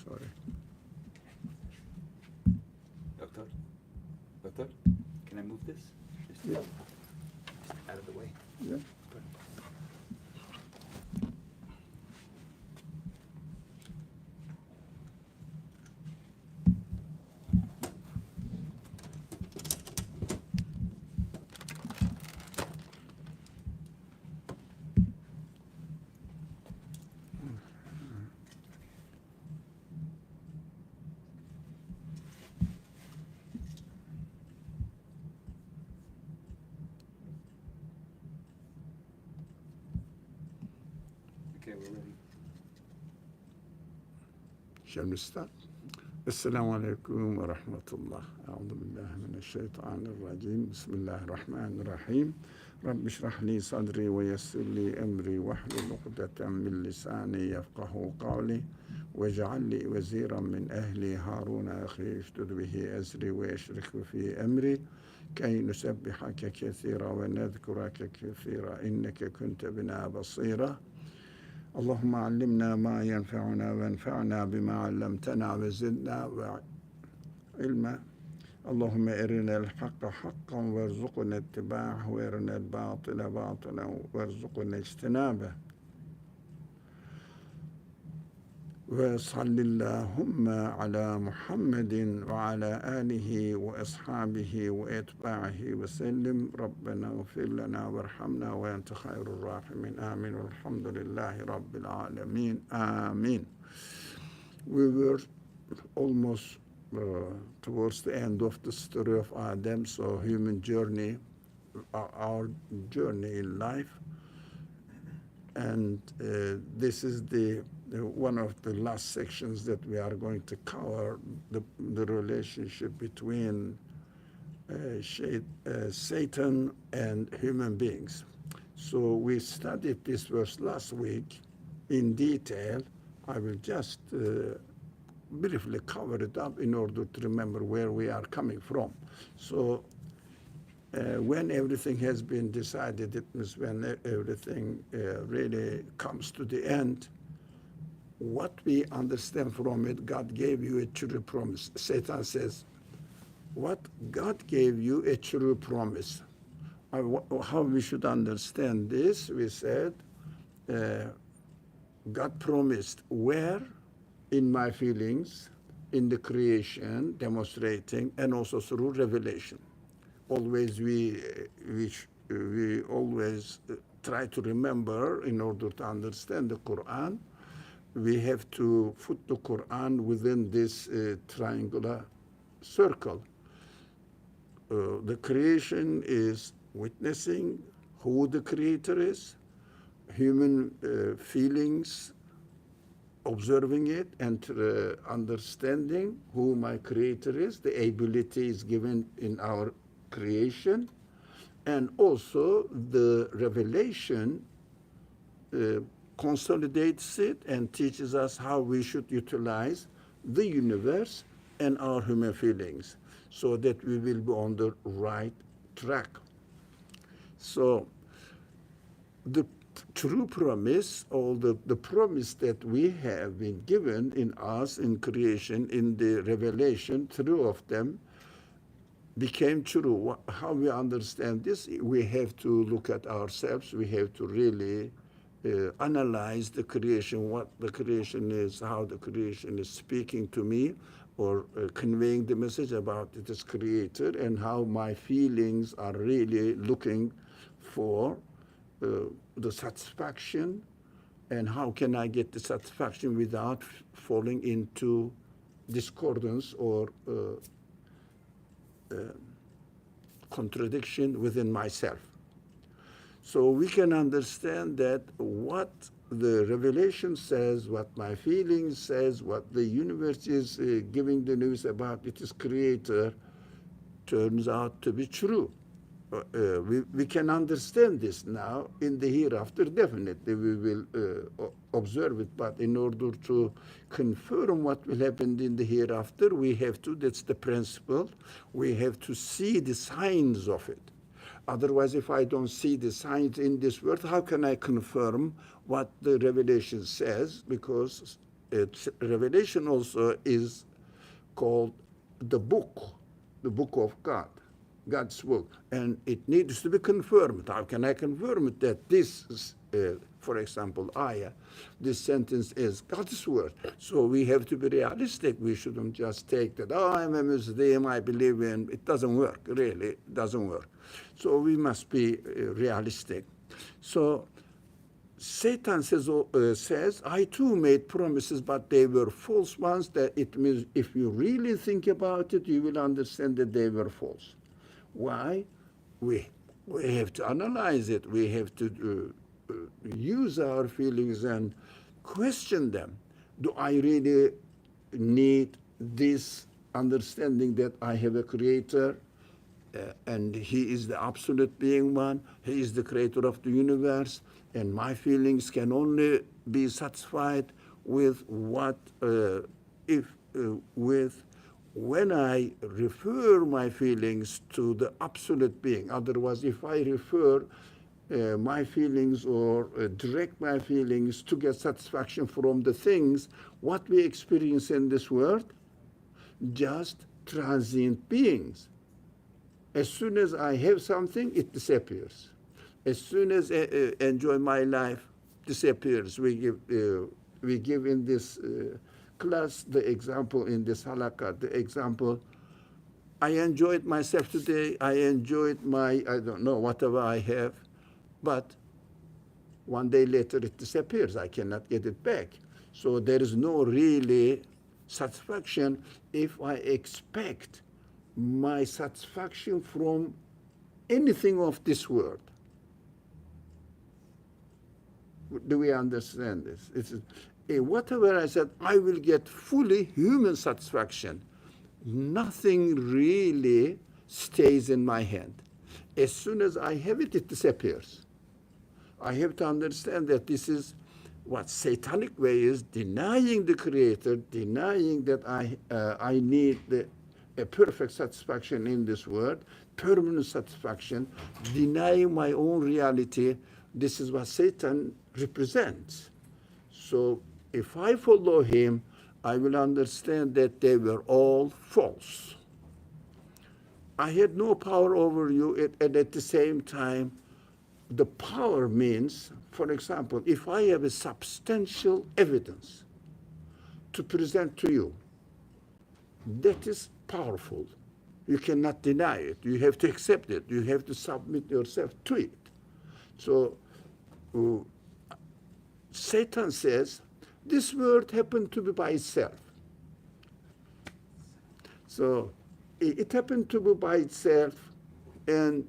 Sorry. Doctor, can I move this? Yeah. Just out of the way. Yeah. Okay, we're ready. Shall we start? Assalamu alaikum wa rahmatullah. A'udhu billahi min ash-shaytan ar-rajim. Bismillah ar-Rahman ar-Rahim. Rabbi shrah li sadri wa yassir li amri wahlul 'uqdatan min lisani yafqahu qawli waj'al li waziran min ahli Haruna akhi ishdud bihi azri wa yashrik fi amri كي نسبحك كثيرا ونذكرك كثيرا إنك كنت بنا بصيرا اللهم علمنا ما ينفعنا وانفعنا بما علمتنا وزدنا علما اللهم أرنا الحق حقا وارزقنا اتباعه وارنا الباطل باطلا وارزقنا اجتنابه وصل اللهم على محمد وعلى آله وأصحابه وأتباعه وسلم ربنا اغفر لنا وارحمنا وأنت خير الراحمين آمين والحمد لله رب العالمين آمين. We were almost towards the end of the story of Adam, so human journey, our journey in life, and this is the one of the last sections that we are going to cover, the relationship between Satan and human beings. So we studied this verse last week in detail. I will just briefly cover it up in order to remember where we are coming from. So when everything has been decided, it means when everything really comes to the end, what we understand from it, God gave you a true promise. Satan says, what God gave you a true promise. How we should understand this, we said, God promised where? In my feelings, in the creation, demonstrating, and also through revelation. Always we always try to remember, in order to understand the Qur'an, we have to put the Qur'an within this triangular circle. The creation is witnessing who the creator is, human feelings, observing it, and understanding who my creator is. The ability is given in our creation, and also the revelation consolidates it and teaches us how we should utilize the universe and our human feelings so that we will be on the right track. So the true promise, or the promise that we have been given in us, in creation, in the revelation, through of them, became true. How we understand this, we have to look at ourselves. We have to really analyze the creation, what the creation is, how the creation is speaking to me, or conveying the message about its creator, and how my feelings are really looking for the satisfaction, and how can I get the satisfaction without falling into discordance or contradiction within myself. So we can understand that what the revelation says, what my feelings says, what the universe is giving the news about its creator, turns out to be true. We can understand this now. In the hereafter, definitely we will observe it, but in order to confirm what will happen in the hereafter, we have to, that's the principle, we have to see the signs of it. Otherwise, if I don't see the signs in this world, how can I confirm what the revelation says? Because Revelation also is called the book of God, God's book, and it needs to be confirmed. How can I confirm it that this is, for example, ayah, this sentence is God's word? So we have to be realistic. We shouldn't just take that, oh, I'm a Muslim, I believe in. It doesn't work, really. It doesn't work. So we must be realistic. So Satan says, I too made promises, but they were false ones. That it means if you really think about it, you will understand that they were false. Why? We have to analyze it. We have to use our feelings and question them. Do I really need this understanding that I have a creator and he is the absolute being one? He is the creator of the universe, and my feelings can only be satisfied with when I refer my feelings to the absolute being. Otherwise, if I refer my feelings or direct my feelings to get satisfaction from the things, what we experience in this world, just transient beings. As soon as I have something, it disappears. As soon as I enjoy my life, disappears. We give in this class the example in this halaqah, the example, I enjoyed myself today, I enjoyed my, I don't know, whatever I have, but one day later it disappears. I cannot get it back. So there is no really satisfaction if I expect my satisfaction from anything of this world. Do we understand this? It's, whatever I said, I will get fully human satisfaction. Nothing really stays in my hand. As soon as I have it, it disappears. I have to understand that this is what satanic way is, denying the creator, denying that I need a perfect satisfaction in this world, permanent satisfaction, denying my own reality. This is what Satan represents. So if I follow him, I will understand that they were all false. I had no power over you, and at the same time, the power means, for example, if I have a substantial evidence to present to you, that is powerful. You cannot deny it. You have to accept it. You have to submit yourself to it. So Satan says, this world happened to be by itself. So it happened to be by itself, and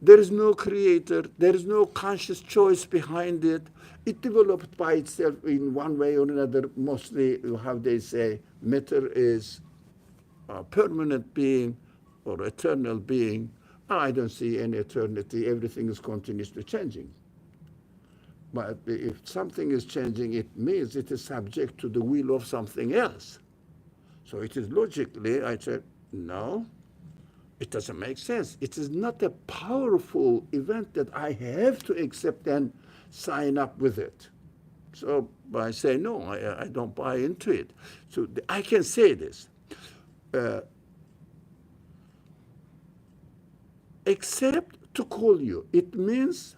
there is no creator, there is no conscious choice behind it. It developed by itself in one way or another. Mostly, how they say, matter is a permanent being or eternal being. I don't see any eternity. Everything is continuously changing. But if something is changing, it means it is subject to the will of something else. So it is logically, I said, no, it doesn't make sense. It is not a powerful event that I have to accept and sign up with it. So I say, no, I don't buy into it. So I can say this. Except to call you. It means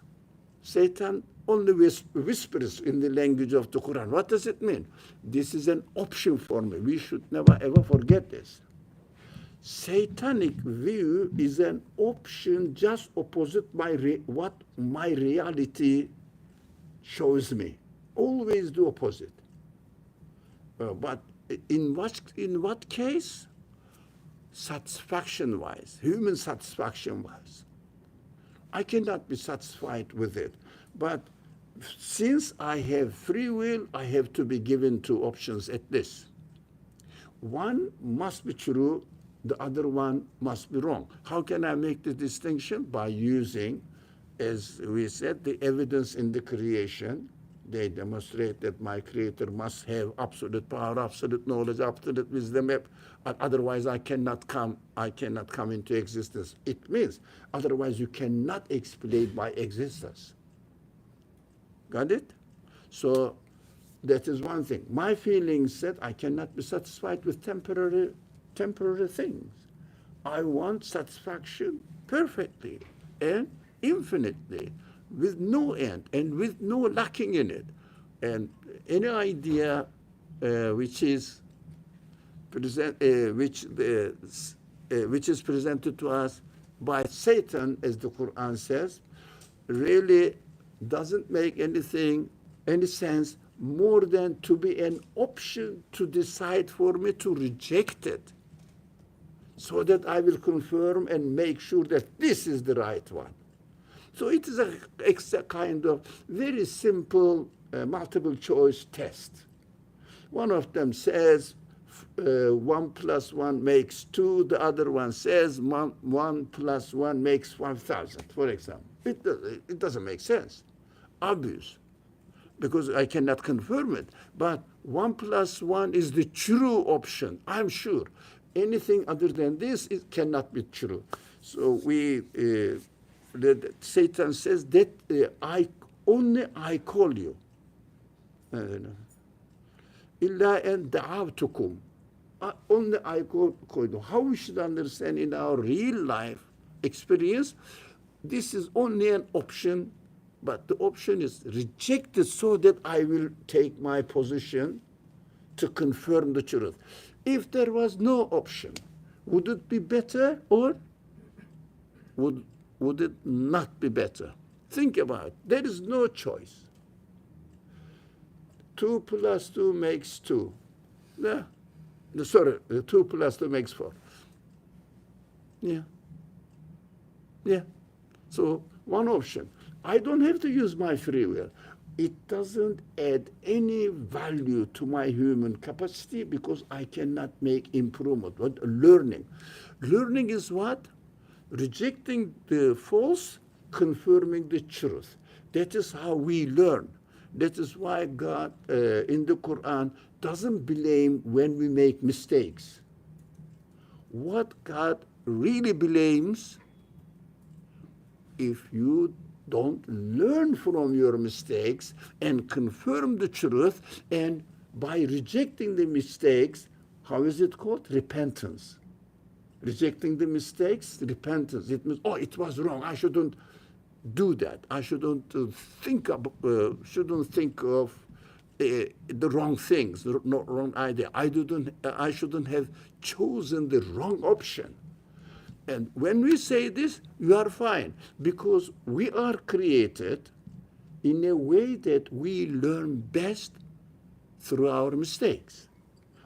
Satan only whispers in the language of the Qur'an. What does it mean? This is an option for me. We should never ever forget this. Satanic view is an option just opposite what my reality shows me. Always do opposite. But in what case? Satisfaction-wise, human satisfaction-wise. I cannot be satisfied with it. But since I have free will, I have to be given two options at this. One must be true, the other one must be wrong. How can I make the distinction? By using, as we said, the evidence in the creation. They demonstrate that my creator must have absolute power, absolute knowledge, absolute wisdom. Otherwise, I cannot come into existence. It means, otherwise you cannot explain my existence. Got it? So That is one thing. My feeling said I cannot be satisfied with temporary things. I want satisfaction perfectly and infinitely, with no end and with no lacking in it. And any idea which is presented to us by Satan, as the Qur'an says, really doesn't make any sense more than to be an option to decide for me to reject it, so that I will confirm and make sure that this is the right one. So it is a kind of very simple multiple choice test. One of them says 1 + 1 makes 2. The other one says 1 + 1 makes 1,000, for example. It doesn't make sense. Obvious. Because I cannot confirm it. But 1 + 1 is the true option, I'm sure. Anything other than this, it cannot be true. So Satan says that I call you. İlla en da'avtukum. Only I call you. How we should understand in our real life experience, this is only an option, but the option is rejected so that I will take my position to confirm the truth. If there was no option, would it be better or would it not be better? Think about it. There is no choice. 2 + 2 makes 2. Yeah. Sorry, 2 + 2 makes 4. Yeah. Yeah. So one option. I don't have to use my free will. It doesn't add any value to my human capacity because I cannot make improvement. But learning. Learning is what? Rejecting the false, confirming the truth. That is how we learn. That is why God in the Qur'an doesn't blame when we make mistakes. What God really blames, if you don't learn from your mistakes and confirm the truth, and by rejecting the mistakes, how is it called? Repentance. Rejecting the mistakes, repentance. It means, oh, it was wrong. I shouldn't do that. I shouldn't think of the wrong things, the wrong idea. I shouldn't have chosen the wrong option. And when we say this, you are fine, because we are created in a way that we learn best through our mistakes.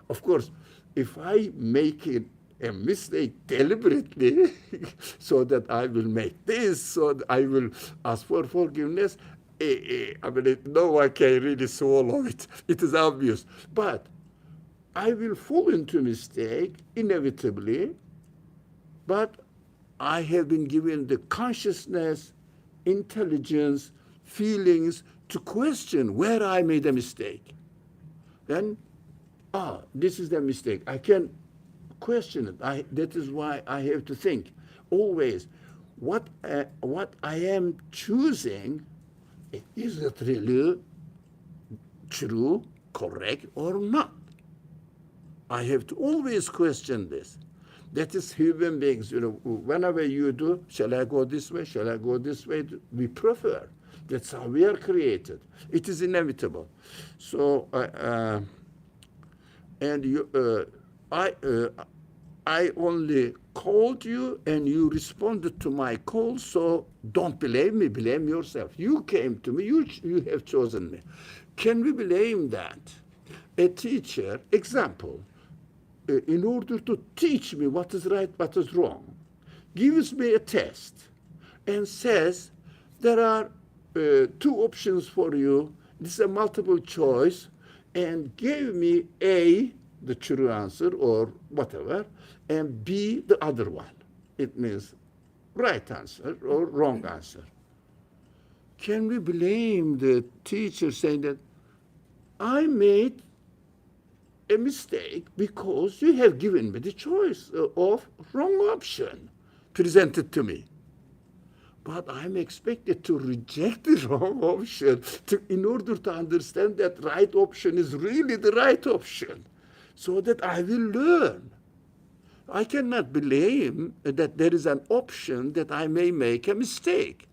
Of course, if I make a mistake deliberately so that I will make this, so that I will ask for forgiveness, I mean, no one can really swallow it. It is obvious. But I will fall into mistake inevitably, but I have been given the consciousness, intelligence, feelings to question where I made a mistake. Then, this is the mistake. I can question it. That is why I have to think always, what I am choosing, is it really true, correct, or not? I have to always question this. That is human beings. Whenever you do, shall I go this way? Shall I go this way? We prefer. That's how we are created. It is inevitable. So, I only called you and you responded to my call, so don't blame me, blame yourself. You came to me, you have chosen me. Can we blame that? A teacher, example, in order to teach me what is right, what is wrong, gives me a test and says, there are 2 options for you. This is a multiple choice, and gave me A, the true answer or whatever, and B, the other one. It means right answer or wrong answer. Can we blame the teacher saying that I made a mistake because you have given me the choice of wrong option presented to me? But I'm expected to reject the wrong option in order to understand that right option is really the right option, so that I will learn. I cannot blame that there is an option that I may make a mistake.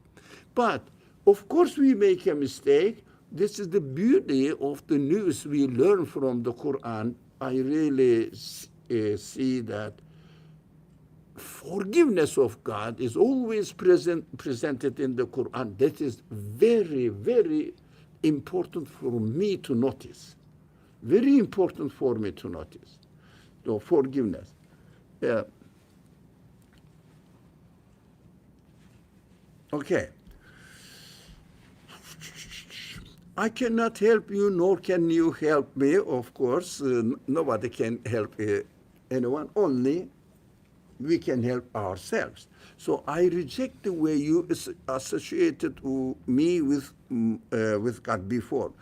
But of course we make a mistake. This is the beauty of the news we learn from the Qur'an. I really see that forgiveness of God is always presented in the Quran. That is very, very important for me to notice. Very important for me to notice. So forgiveness. Yeah. Okay. I cannot help you, nor can you help me, of course. Nobody can help anyone. Only we can help ourselves. So I reject the way you associated me with God before.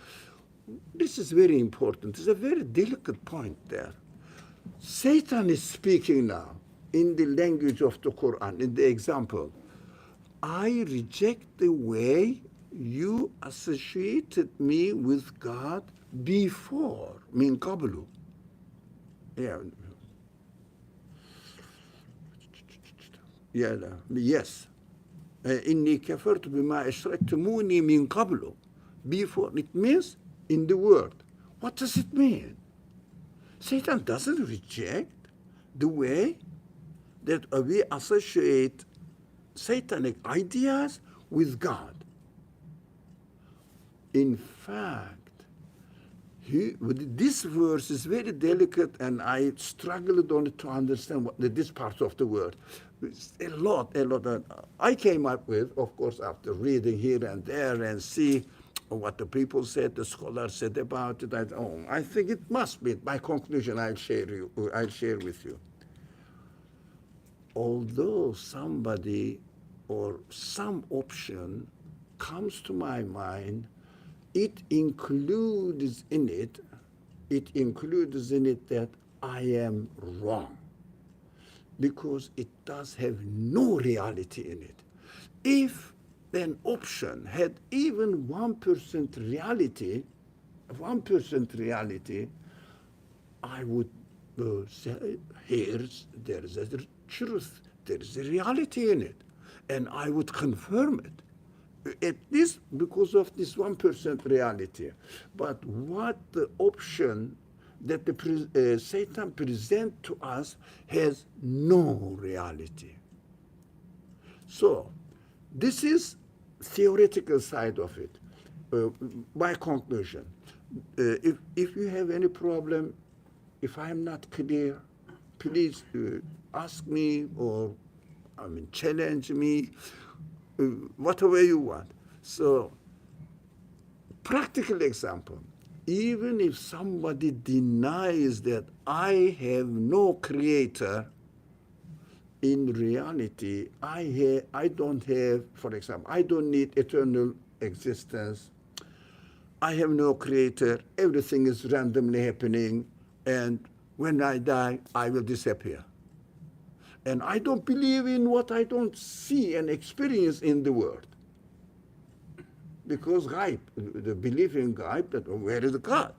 This is very important. It's a very delicate point there. Satan is speaking now in the language of the Quran, in the example. I reject the way you associated me with God before, min qablu. Yeah. Yes. Inni kafartu bima ashraktumuni min qablu. Before, it means in the word. What does it mean? Satan doesn't reject the way that we associate satanic ideas with God. In fact, this verse is very delicate, and I struggled on it to understand this part of the word. A lot. I came up with, of course, after reading here and there and see what the people said, the scholars said about it. I think it must be. My conclusion I'll share with you. Although somebody or some option comes to my mind, it includes in it that I am wrong, because it does have no reality in it. If an option had even 1% reality, I would say, there is a truth, there is a reality in it, and I would confirm it. At least because of this 1% reality. But what the option that Satan presents to us has no reality. So this is theoretical side of it. My conclusion, if you have any problem, if I'm not clear, please ask me or challenge me. Whatever you want. So, practical example, even if somebody denies that I have no creator, in reality, I don't have, for example, I don't need eternal existence. I have no creator. Everything is randomly happening. And when I die, I will disappear. And I don't believe in what I don't see and experience in the world. Because ghaib, the belief in ghaib, that where is God?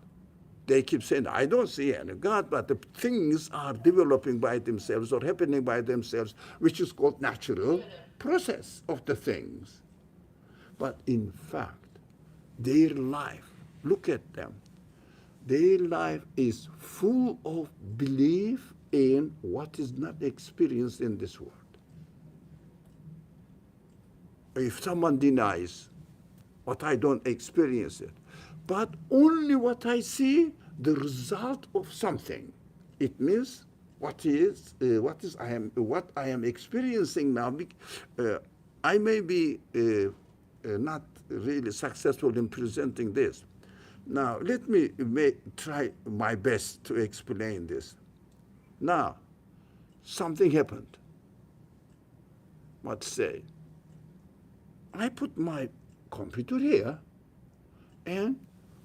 They keep saying, I don't see any God, but the things are developing by themselves or happening by themselves, which is called natural process of the things. But in fact, their life, look at them, their life is full of belief in what is not experienced in this world. If someone denies what I don't experience it, but only what I see, the result of something, it means what I am experiencing now. I may be not really successful in presenting this. Now let me try my best to explain this. Now, something happened. Let's say, I put my computer here and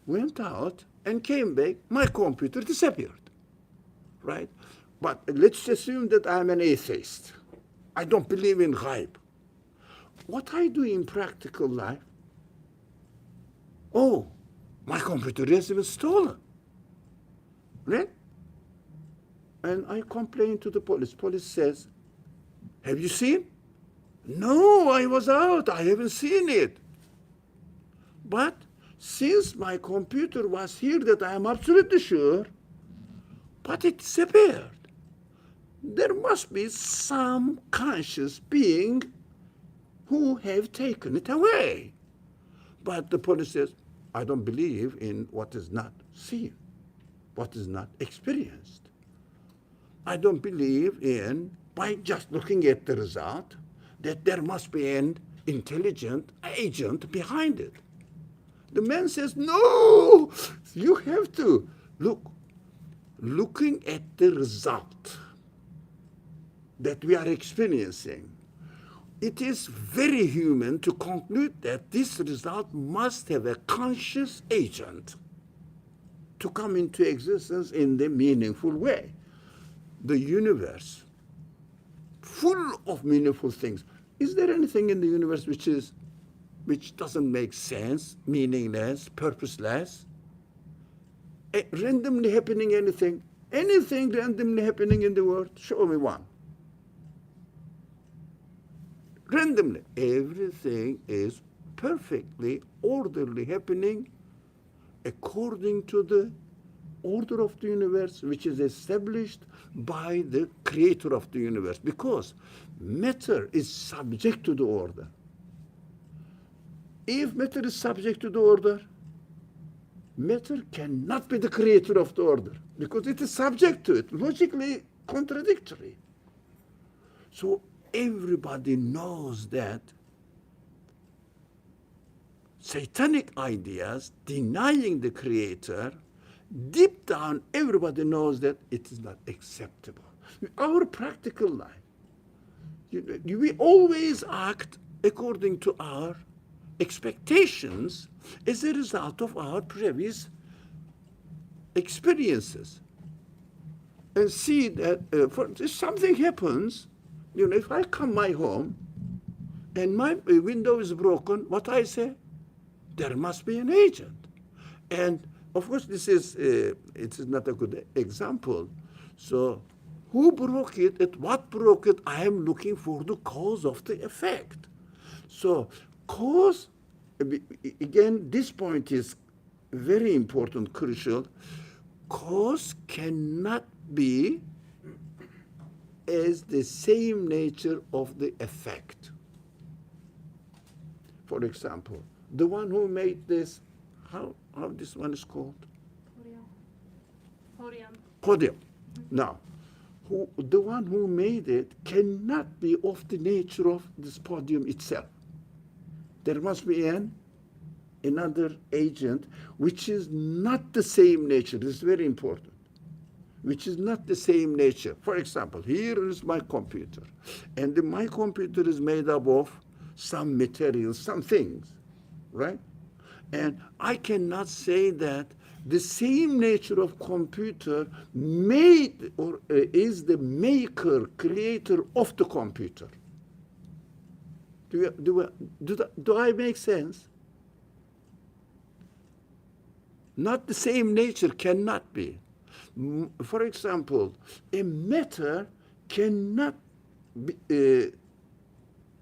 went out and came back, my computer disappeared, right? But let's assume that I'm an atheist. I don't believe in ghaib. what I do in practical life, oh, my computer has been stolen. Right? And I complain to the police. Police says, have you seen? No, I was out. I haven't seen it. But since my computer was here, that I am absolutely sure, but it disappeared. There must be some conscious being who have taken it away. But the police says, I don't believe in what is not seen, what is not experienced. I don't believe in, by just looking at the result, that there must be an intelligent agent behind it. The man says, no, you have to look. Looking at the result that we are experiencing, it is very human to conclude that this result must have a conscious agent to come into existence in the meaningful way. The universe, full of meaningful things. Is there anything in the universe which doesn't make sense, meaningless, purposeless? Randomly happening anything randomly happening in the world? Show me one. Randomly. Everything is perfectly orderly happening according to the order of the universe, which is established by the creator of the universe, because matter is subject to the order. If matter is subject to the order, matter cannot be the creator of the order, because it is subject to it, logically contradictory. So everybody knows that satanic ideas denying the creator, deep down everybody knows that it is not acceptable. Our practical life, we always act according to our expectations as a result of our previous experiences. And see that if something happens, if I come my home and my window is broken, what I say? There must be an agent. And of course, it is not a good example. So who broke it, at what broke it, I am looking for the cause of the effect. So cause, again, this point is very important, crucial. Cause cannot be as the same nature of the effect. For example, the one who made this, how this one is called? Podium. Now, the one who made it cannot be of the nature of this podium itself. There must be another agent which is not the same nature. This is very important. Which is not the same nature. For example, here is my computer. And my computer is made up of some materials, some things, right? And I cannot say that the same nature of computer made or is the maker, creator of the computer. Do I make sense? Not the same nature cannot be. For example, a matter cannot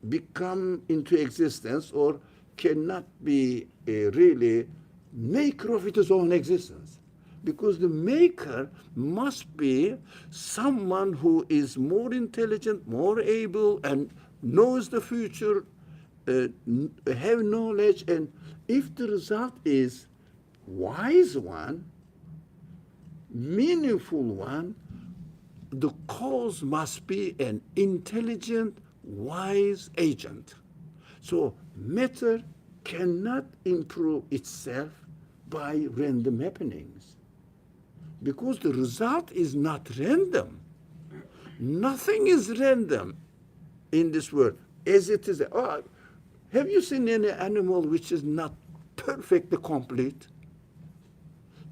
become into existence or cannot be really maker of its own existence, because the maker must be someone who is more intelligent, more able, and knows the future, have knowledge, and if the result is wise one, meaningful one, the cause must be an intelligent, wise agent. So matter cannot improve itself by random happenings, because the result is not random. Nothing is random in this world as it is. Have you seen any animal which is not perfectly complete?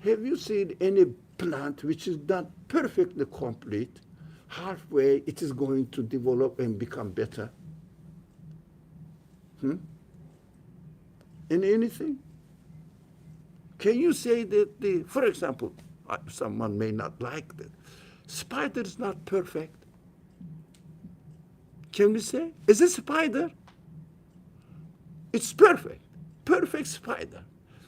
Have you seen any plant which is not perfectly complete? Halfway it is going to develop and become better. In anything? Can you say that for example, someone may not like that, spider is not perfect? Can we say? Is a spider? It's perfect. Perfect spider.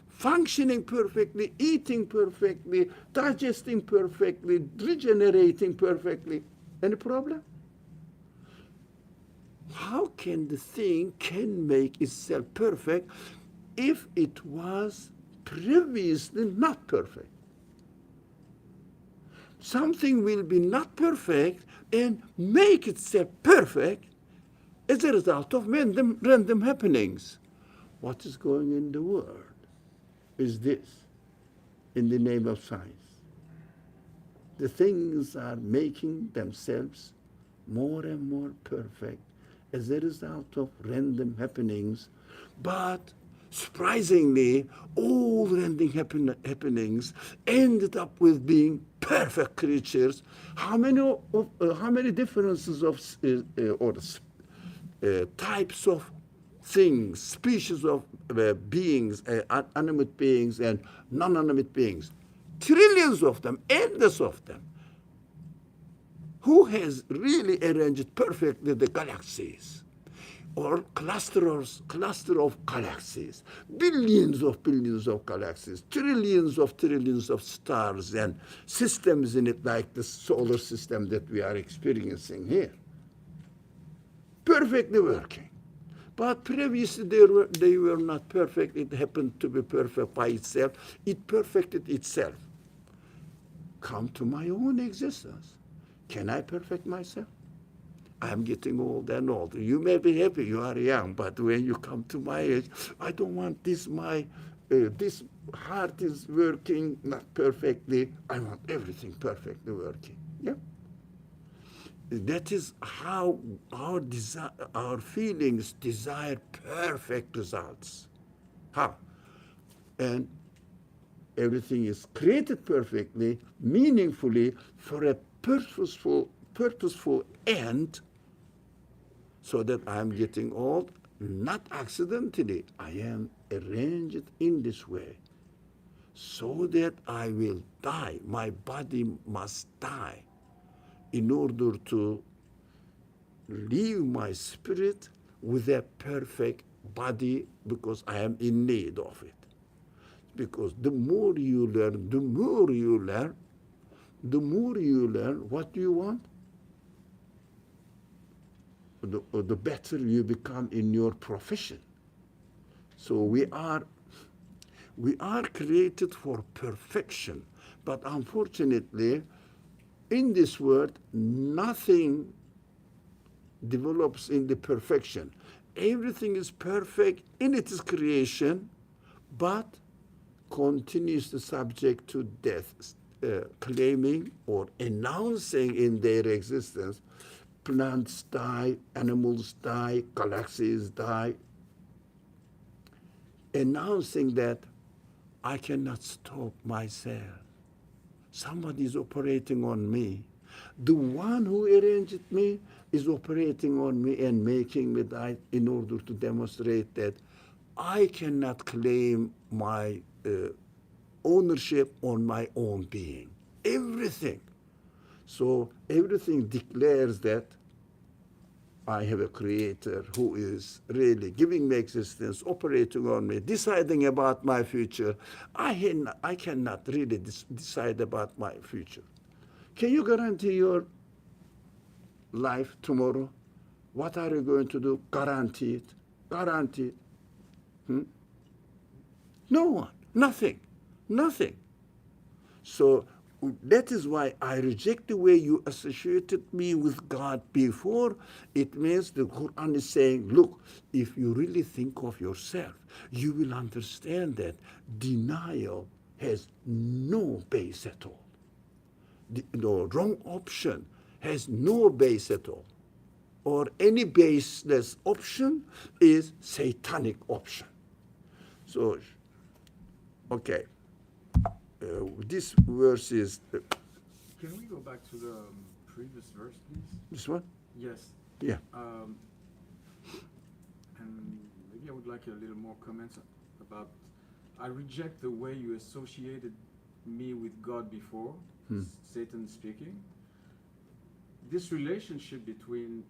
Functioning perfectly, eating perfectly, digesting perfectly, regenerating perfectly. Any problem? How can the thing can make itself perfect if it was previously not perfect? Something will be not perfect and make itself perfect as a result of random happenings. What is going in the world is this, in the name of science. The things are making themselves more and more perfect as a result of random happenings, but surprisingly, all random happenings ended up with being perfect creatures. How many differences of types of things, species of beings, animate beings and non-animate beings? Trillions of them, endless of them. Who has really arranged perfectly the galaxies? Or cluster of galaxies, billions of galaxies, trillions of stars and systems in it, like the solar system that we are experiencing here. Perfectly working. But previously they were not perfect. It happened to be perfect by itself. It perfected itself. Come to my own existence. Can I perfect myself? I'm getting older and older. You may be happy you are young, but when you come to my age, I don't want this heart is working not perfectly. I want everything perfectly working. Yeah. That is how our feelings desire perfect results. How? And everything is created perfectly, meaningfully, for a purposeful end, so that I'm getting old, not accidentally. I am arranged in this way, so that I will die. My body must die in order to leave my spirit with a perfect body, because I am in need of it. Because the more you learn, what do you want? The better you become in your profession. So we are created for perfection, but unfortunately, in this world, nothing develops in the perfection. Everything is perfect in its creation, but continues to subject to death, claiming or announcing in their existence. Plants die, animals die, galaxies die, announcing that I cannot stop myself. Somebody is operating on me. The one who arranged me is operating on me and making me die in order to demonstrate that I cannot claim my ownership on my own being. Everything. So everything declares that I have a creator who is really giving me existence, operating on me, deciding about my future. I cannot really decide about my future. Can you guarantee your life tomorrow? What are you going to do? Guarantee it. Guarantee it. No one. Nothing. So that is why I reject the way you associated me with God before. It means the Qur'an is saying, look, if you really think of yourself, you will understand that denial has no base at all. The wrong option has no base at all. Or any baseless option is satanic option. So, okay. This verse is... Can we go back to the previous verse, please? This one? Yes. Yeah. And like a little more comments about. I reject the way you associated me with God before, Satan speaking. This relationship between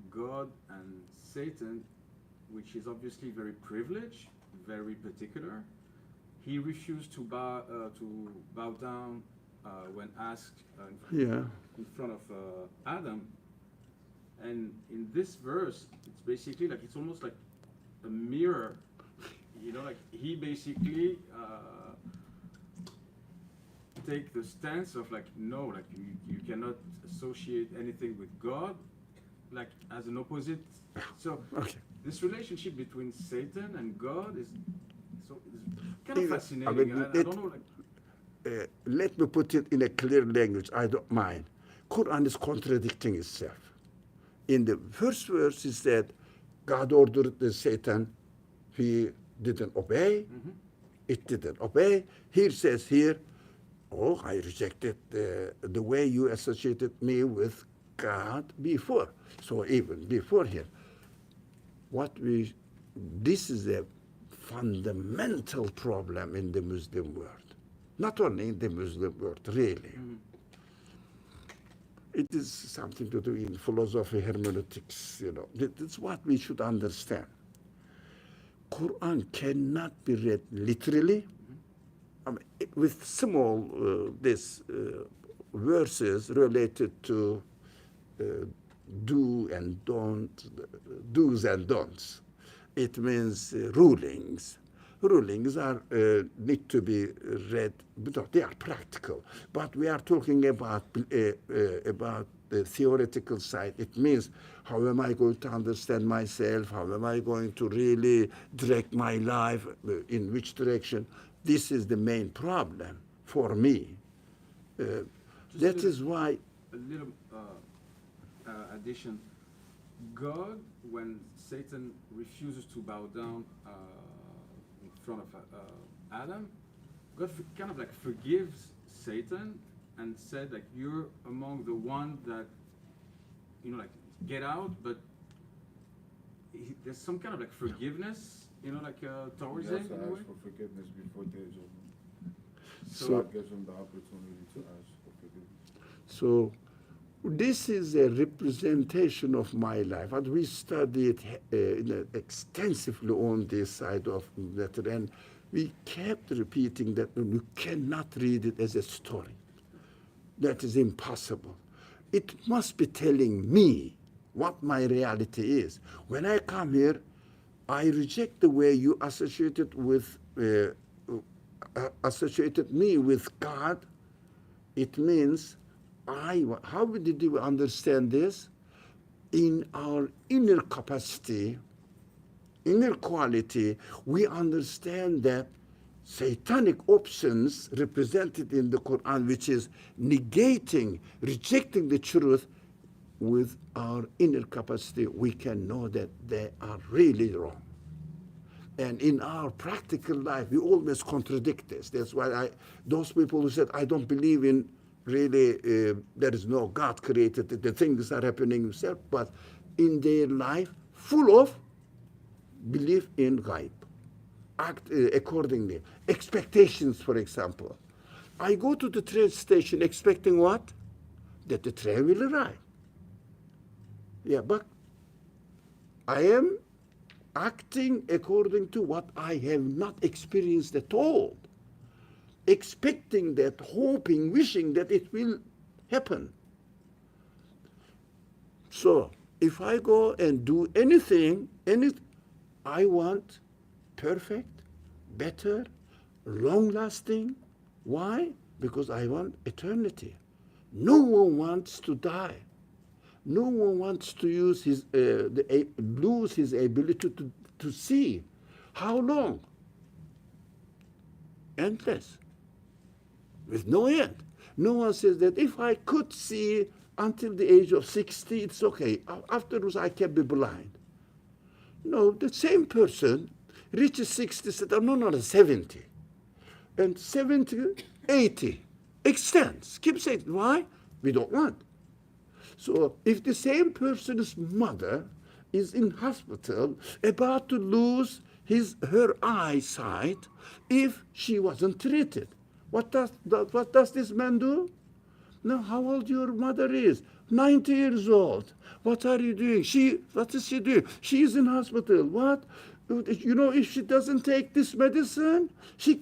God and Satan, which is obviously very privileged, very particular. He refused to bow down when asked in front of Adam. And in this verse, it's basically like, it's almost like a mirror, you know, like he basically take the stance of like, no, like you cannot associate anything with God, like as an opposite. So this relationship between Satan and God is kind of fascinating. I don't know, like. Let me put it in a clear language. I don't mind. Quran is contradicting itself. In the first verse, it said, God ordered the Satan. He didn't obey. It didn't obey. Here says here, oh, I rejected the way you associated me with God before. So even before here, this is a fundamental problem in the Muslim world. Not only in the Muslim world, really. It is something to do in philosophy, hermeneutics, you know. That's what we should understand. Quran cannot be read literally. I mean, with small verses related to do and don't, do's and don'ts. It means rulings. Rulings are need to be read, but they are practical. But we are talking about the theoretical side. It means, how am I going to understand myself? How am I going to really direct my life? In which direction? This is the main problem for me. That is why. A little addition. God, when Satan refuses to bow down in front of Adam, God kind of like forgives Satan and said, like, you're among the one that, you know, like, get out, but there's some kind of like forgiveness, you know, like towards him. He has to ask for forgiveness before there's a So God gives him the opportunity to ask for forgiveness. So this is a representation of my life. And we studied extensively on this side of that, and we kept repeating that you cannot read it as a story. That is impossible. It must be telling me what my reality is. When I come here, I reject the way you associated me with God. It means how did you understand this? In our inner capacity, inner quality, we understand that satanic options represented in the Quran, which is negating, rejecting the truth, with our inner capacity, we can know that they are really wrong. And in our practical life, we always contradict this. That's why those people who said, I don't believe in really, there is no God created, the things are happening himself, but in their life, full of belief in ghaib. Act accordingly. Expectations, for example. I go to the train station expecting what? That the train will arrive. Yeah, but I am acting according to what I have not experienced at all. Expecting that, hoping, wishing that it will happen. So, if I go and do anything, I want perfect, better, long-lasting. Why? Because I want eternity. No one wants to die. No one wants to use lose his ability to see. How long? Endless. With no end. No one says that if I could see until the age of 60, it's okay. Afterwards, I can be blind. No, the same person reaches 60, said, oh, no, 70. And 70, 80. Extends. Keep saying, why? We don't want. So if the same person's mother is in hospital, about to lose her eyesight if she wasn't treated. What does this man do? Now, how old your mother is? 90 years old. What are you doing? What is she doing? She is in hospital. What? You know, if she doesn't take this medicine, she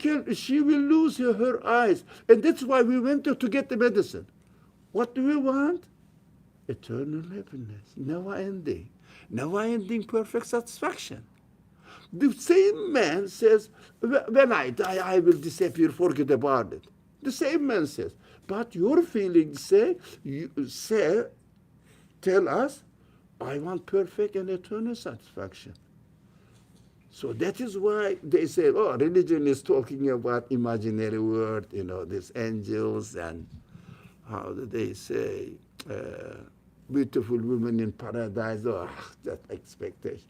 will lose her eyes. And that's why we went there to get the medicine. What do we want? Eternal happiness, never ending perfect satisfaction. The same man says, when I die, I will disappear, forget about it. The same man says, but your feelings tell us, I want perfect and eternal satisfaction. So that is why they say, oh, religion is talking about imaginary world, you know, these angels and how do they say, beautiful women in paradise, oh, that expectation.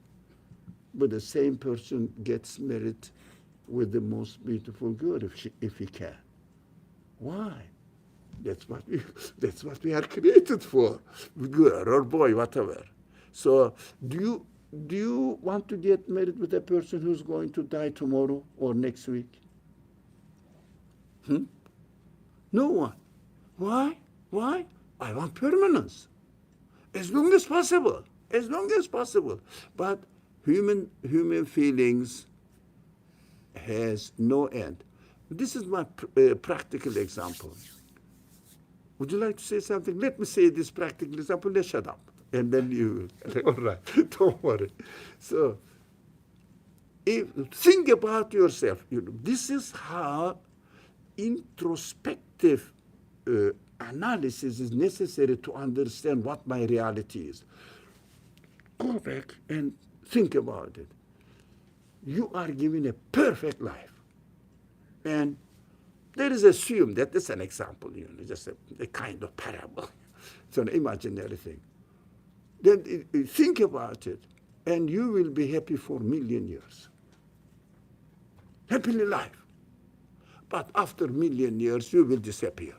But the same person gets married with the most beautiful girl if he can. Why? That's what we are created for, girl or boy, whatever. So do you want to get married with a person who's going to die tomorrow or next week? No one. Why? I want permanence. As long as possible. But human feelings has no end. This is my practical example. Would you like to say something? Let me say this practical example. Let's shut up. And then you, all right, don't worry. So, think about yourself. You know, this is how introspective analysis is necessary to understand what my reality is. Go back and think about it. You are given a perfect life. And there is assumed that that's an example, you know, just a kind of parable. It's an imaginary thing. Then think about it, and you will be happy for 1,000,000 years. Happily life. But after 1,000,000 years, you will disappear.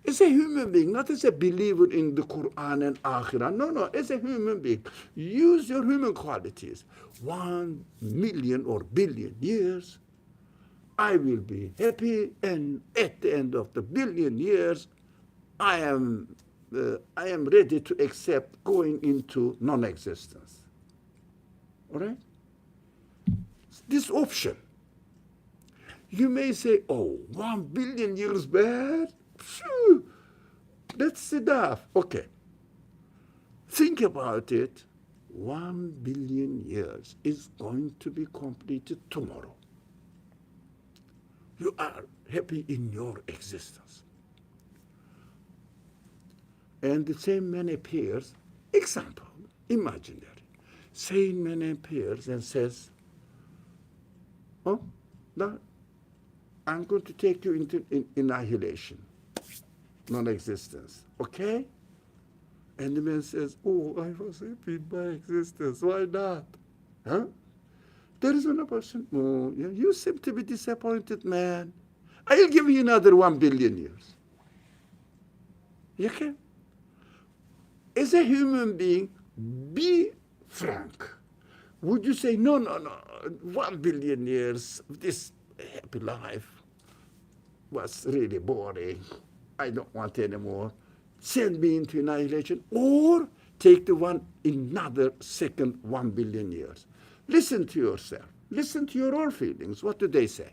As a human being, not as a believer in the Qur'an and Akhirah. No, as a human being. Use your human qualities. 1,000,000 or billion years, I will be happy, and at the end of the 1,000,000,000 years, I am ready to accept going into non-existence. All right? This option. You may say, oh, 1,000,000,000 years bad? Phew, that's enough. Okay. Think about it. 1,000,000,000 years is going to be completed tomorrow. You are happy in your existence. And the same man appears, example, imaginary. Same man appears and says, oh, no, I'm going to take you into annihilation, non-existence, okay? And the man says, oh, I was happy in my existence, why not? Huh? There is another person, oh, you seem to be disappointed, man. I'll give you another 1,000,000,000 years. You can? As a human being, be frank. Would you say, no, 1,000,000,000 years, this happy life was really boring. I don't want anymore. Send me into annihilation, or take another second 1,000,000,000 years. Listen to yourself. Listen to your own feelings. What do they say?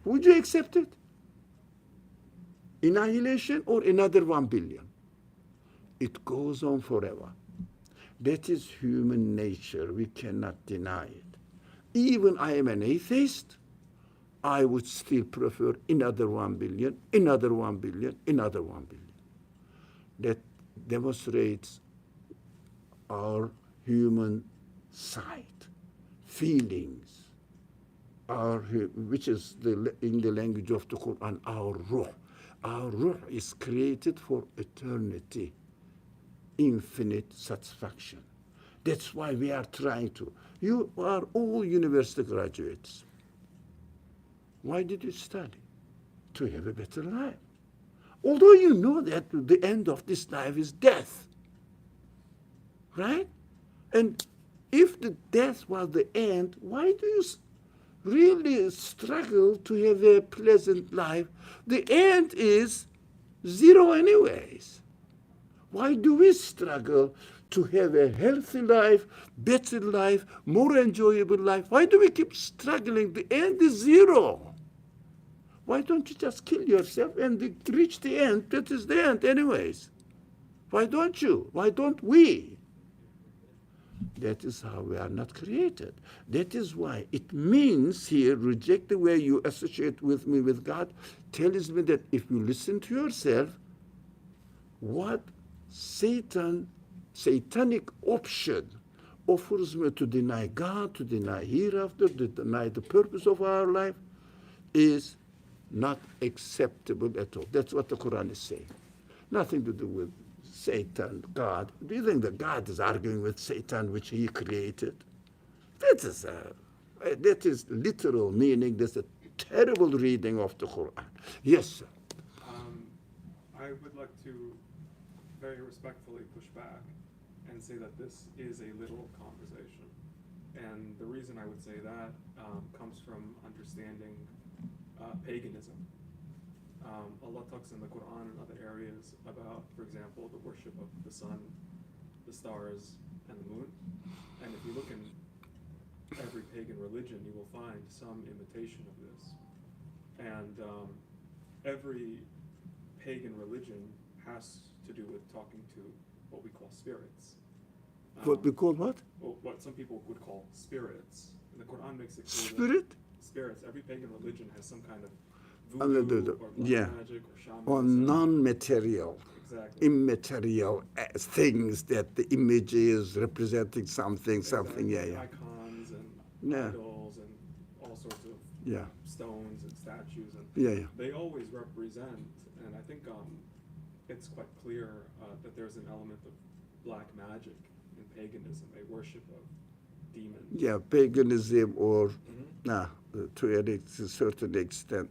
Would you accept it? Annihilation or another 1,000,000,000? It goes on forever. That is human nature. We cannot deny it. Even I am an atheist, I would still prefer another 1,000,000,000, another 1,000,000,000, another 1,000,000,000. That demonstrates our human side, feelings, which is in the language of the Qur'an, our ruh. Our ruh is created for eternity, infinite satisfaction. That's why we are trying to. You are all university graduates. Why did you study? To have a better life. Although you know that the end of this life is death. Right? And If the death was the end, why do you really struggle to have a pleasant life? The end is zero anyways. Why do we struggle to have a healthy life, better life, more enjoyable life? Why do we keep struggling? The end is zero. Why don't you just kill yourself and reach the end? That is the end anyways. Why don't you? Why don't we? That is how we are not created. That is why it means here, reject the way you associate with me with God, tells me that if you listen to yourself, what satanic option offers me to deny God, to deny hereafter, to deny the purpose of our life, is not acceptable at all. That's what the Quran is saying. Nothing to do with Satan, God. Do you think that God is arguing with Satan, which he created? That is literal meaning. That's a terrible reading of the Quran. Yes, sir. I would like to very respectfully push back and say that this is a literal conversation. And the reason I would say that comes from understanding paganism. Allah talks in the Qur'an and other areas about, for example, the worship of the sun, the stars, and the moon. And if you look in every pagan religion, you will find some imitation of this. And every pagan religion has to do with talking to what we call spirits. What we call what? Well, what some people would call spirits. And the Quran makes it clear Spirit? that spirits, every pagan religion has some kind of Under voodoo or black yeah. magic or shamanism. Or non-material, Exactly. immaterial things that the image is representing something, Exactly. yeah, yeah. Icons and Yeah. idols and all sorts of Yeah, stones and statues, and yeah, yeah. they always represent, and I think it's quite clear that there's an element of black magic in paganism, a worship of demons. Yeah, paganism or, Mhm. to a certain extent,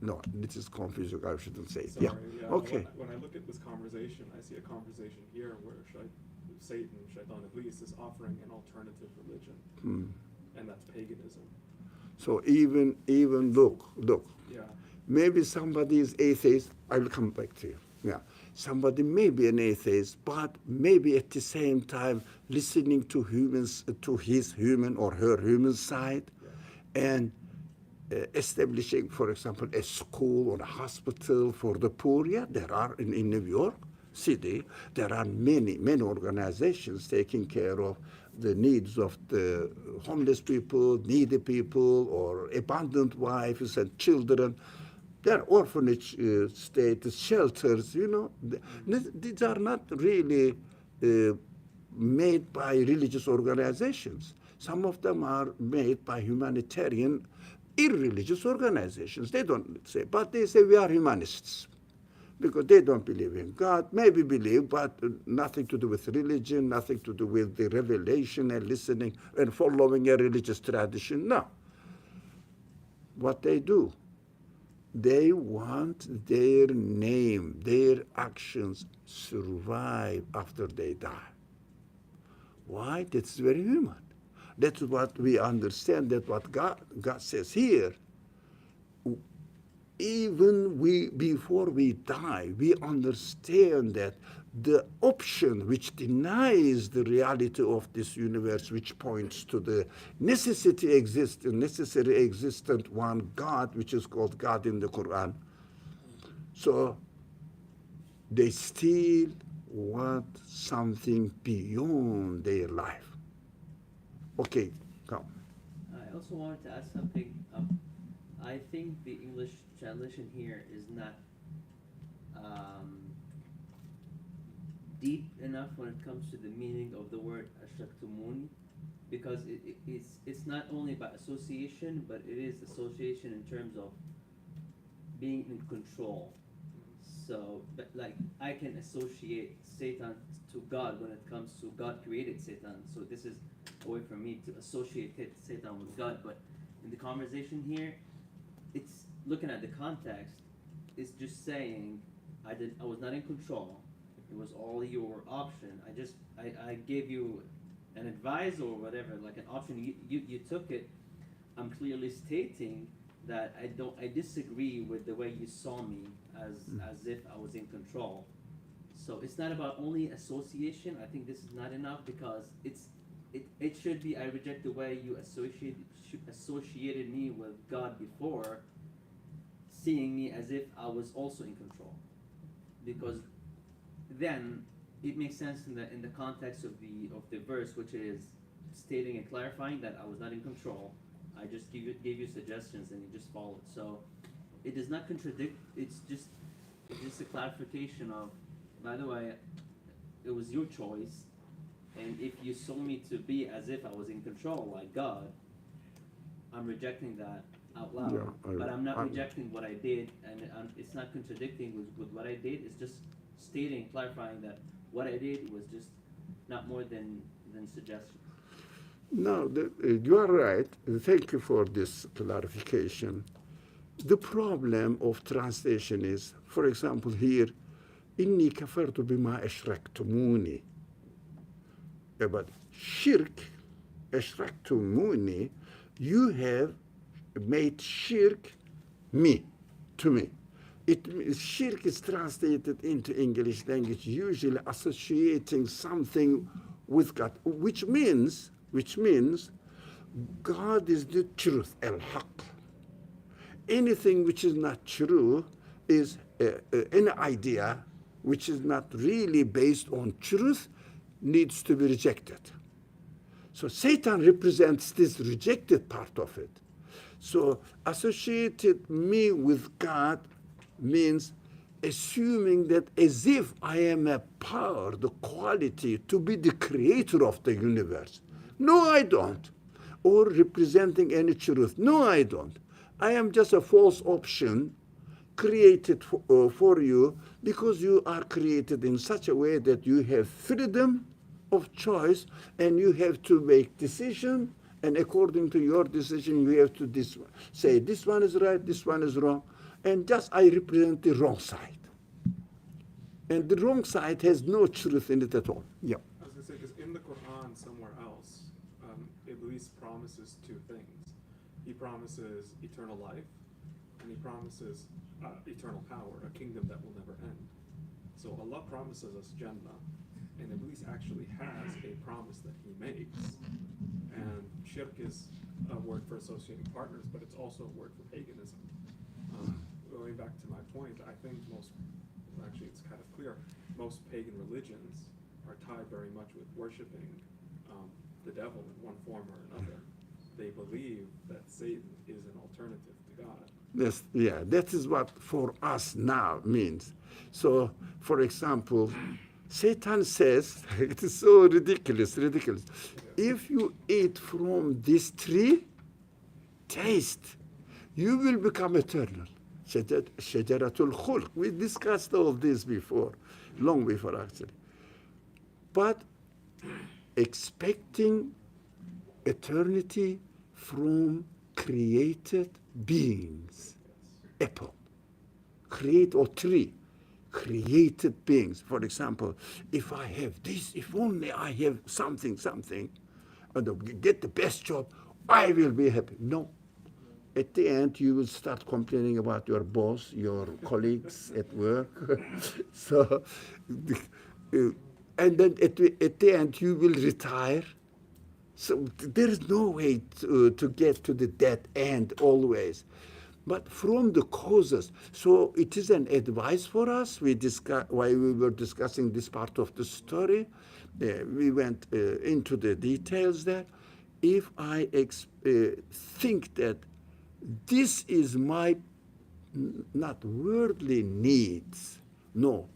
no, this is confusing, I shouldn't say it. Sorry, Yeah, yeah. okay. When I look at this conversation, I see a conversation here where Satan, Shaitan Iblis, is offering an alternative religion, and that's paganism. So even look, Yeah. maybe somebody is atheist, I will come back to you. Yeah, somebody may be an atheist, but maybe at the same time listening to humans, to his human or her human side, and establishing, for example, a school or a hospital for the poor. Yeah, there are in New York City, there are many organizations taking care of the needs of the homeless people, needy people, or abandoned wives and children. There are orphanage states, shelters, These are not really made by religious organizations. Some of them are made by humanitarian, irreligious organizations. They don't say, but they say we are humanists because they don't believe in God. Maybe believe, but nothing to do with religion, nothing to do with the revelation and listening and following a religious tradition. No. What they do, they want their name, their actions survive after they die. Why? That's very human. That's what we understand, that what God says here. Even before we die, we understand that the option which denies the reality of this universe, which points to the necessary existent one God, which is called God in the Quran. So they still want something beyond their life. Okay, come. I also wanted to ask something. I think the English translation here is not deep enough when it comes to the meaning of the word ashraktumuni, because it's not only by association, but it is association in terms of being in control. So, but like I can associate Satan to God when it comes to God created Satan. So this is a way for me to associate Satan with God. But in the conversation here, it's looking at the context. It's just saying I was not in control. It was all your option. I gave you an advisor or whatever, like an option, you took it. I'm clearly stating that I disagree with the way you saw me as if I was in control. So it's not about only association. I think this is not enough because it should be, I reject the way you associated me with God before, seeing me as if I was also in control. Because then it makes sense in the context of the verse, which is stating and clarifying that I was not in control. I just gave you suggestions and you just followed. So it does not contradict. It's just a clarification of, by the way, it was your choice, and if you saw me to be as if I was in control, like God, I'm rejecting that out loud. Yeah, But I'm not rejecting what I did, and it's not contradicting with what I did. It's just stating, clarifying that what I did was just not more than suggestion. No, you are right. Thank you for this clarification. The problem of translation is, for example, here, إني كفرت بما أشركتموني. But shirk, أشركتموني, you have made shirk to me. Shirk is translated into English language, usually associating something with God, which means God is the truth, al-haq. Anything which is not true is an idea which is not really based on truth needs to be rejected. So Satan represents this rejected part of it. So associated me with God means assuming that as if I am a power, the quality to be the creator of the universe. No, I don't. Or representing any truth. No, I don't. I am just a false option created for you because you are created in such a way that you have freedom of choice and you have to make decision, and according to your decision you have to say this one is right, this one is wrong, and just I represent the wrong side. And the wrong side has no truth in it at all. Yeah. I was going to say, because in the Qur'an somewhere else, Iblis promises two things. He promises eternal life, and he promises eternal power, a kingdom that will never end. So Allah promises us Jannah, and Iblis actually has a promise that he makes. And shirk is a word for associating partners, but it's also a word for paganism. Going back to my point, I think actually it's kind of clear, most pagan religions are tied very much with worshiping the devil in one form or another. They believe that Satan is an alternative to God. That is what for us now means. So, for example, Satan says, it is so ridiculous. If you eat from this tree, taste, you will become eternal. Shajaratul khulq. We discussed all this before, long before actually. But expecting eternity from created beings, apple, or tree, created beings. For example, if I have this, if only I have something, and get the best job, I will be happy. No. At the end, you will start complaining about your boss, your colleagues at work. So, and then at the end, you will retire. So there is no way to get to the dead end always. But from the causes, so it is an advice for us. While we were discussing this part of the story, we went into the details there. If I think that this is my not worldly needs, no,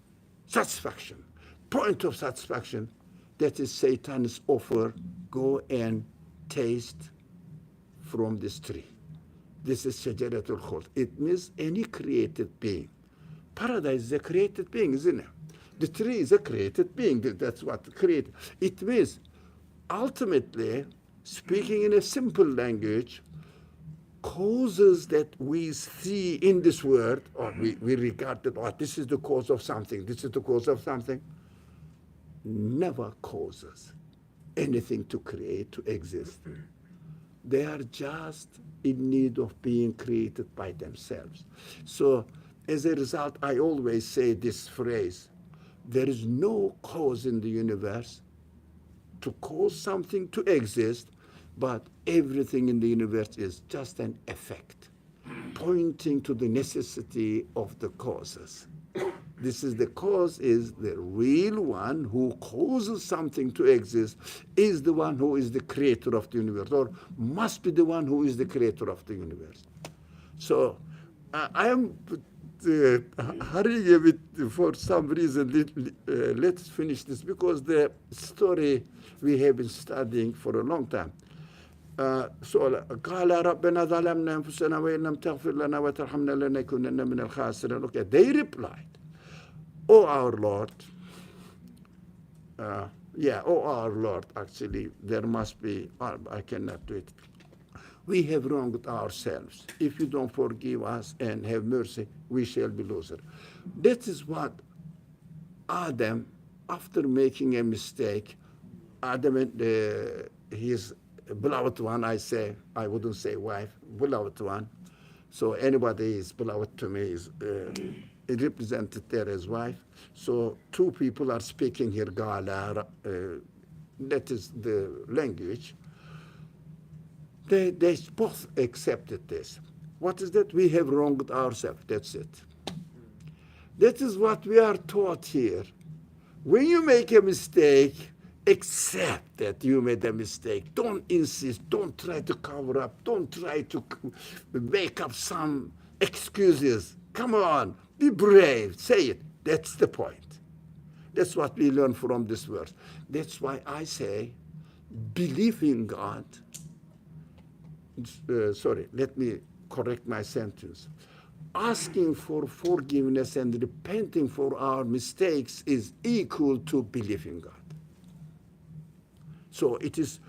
satisfaction, point of satisfaction, that is Satan's offer, go and taste from this tree. This is Shajaratul Khuld. It means any created being. Paradise is a created being, isn't it? The tree is a created being. That's what created. It means, ultimately, speaking in a simple language, causes that we see in this world, or we regard that, this is the cause of something, this is the cause of something, never causes anything to create, to exist. They are just in need of being created by themselves. So as a result, I always say this phrase, there is no cause in the universe to cause something to exist, but everything in the universe is just an effect, pointing to the necessity of the causes. This is the cause, is the real one who causes something to exist, is the one who is the creator of the universe, or must be the one who is the creator of the universe. So I am hurrying a bit for some reason. Let's finish this, because the story we have been studying for a long time. سؤال قال ربنا ظلمنا أنفسنا وإن لم تغفر لنا وترحمنا لنكونن من الخاسرين. Okay, they replied, "Oh our Lord, oh our Lord, actually there must be, I cannot do it. We have wronged ourselves. If you don't forgive us and have mercy, we shall be losers." That is what Adam, after making a mistake, Adam and his beloved one, I wouldn't say wife, beloved one. So anybody is beloved to me is represented there as wife. So two people are speaking here, Gala, that is the language. They both accepted this. What is that? We have wronged ourselves. That's it. That is what we are taught here. When you make a mistake, accept that you made a mistake. Don't insist. Don't try to cover up. Don't try to make up some excuses. Come on, be brave. Say it. That's the point. That's what we learn from this verse. That's why I say, believe in God. Let me correct my sentence. Asking for forgiveness and repenting for our mistakes is equal to believing God. So it is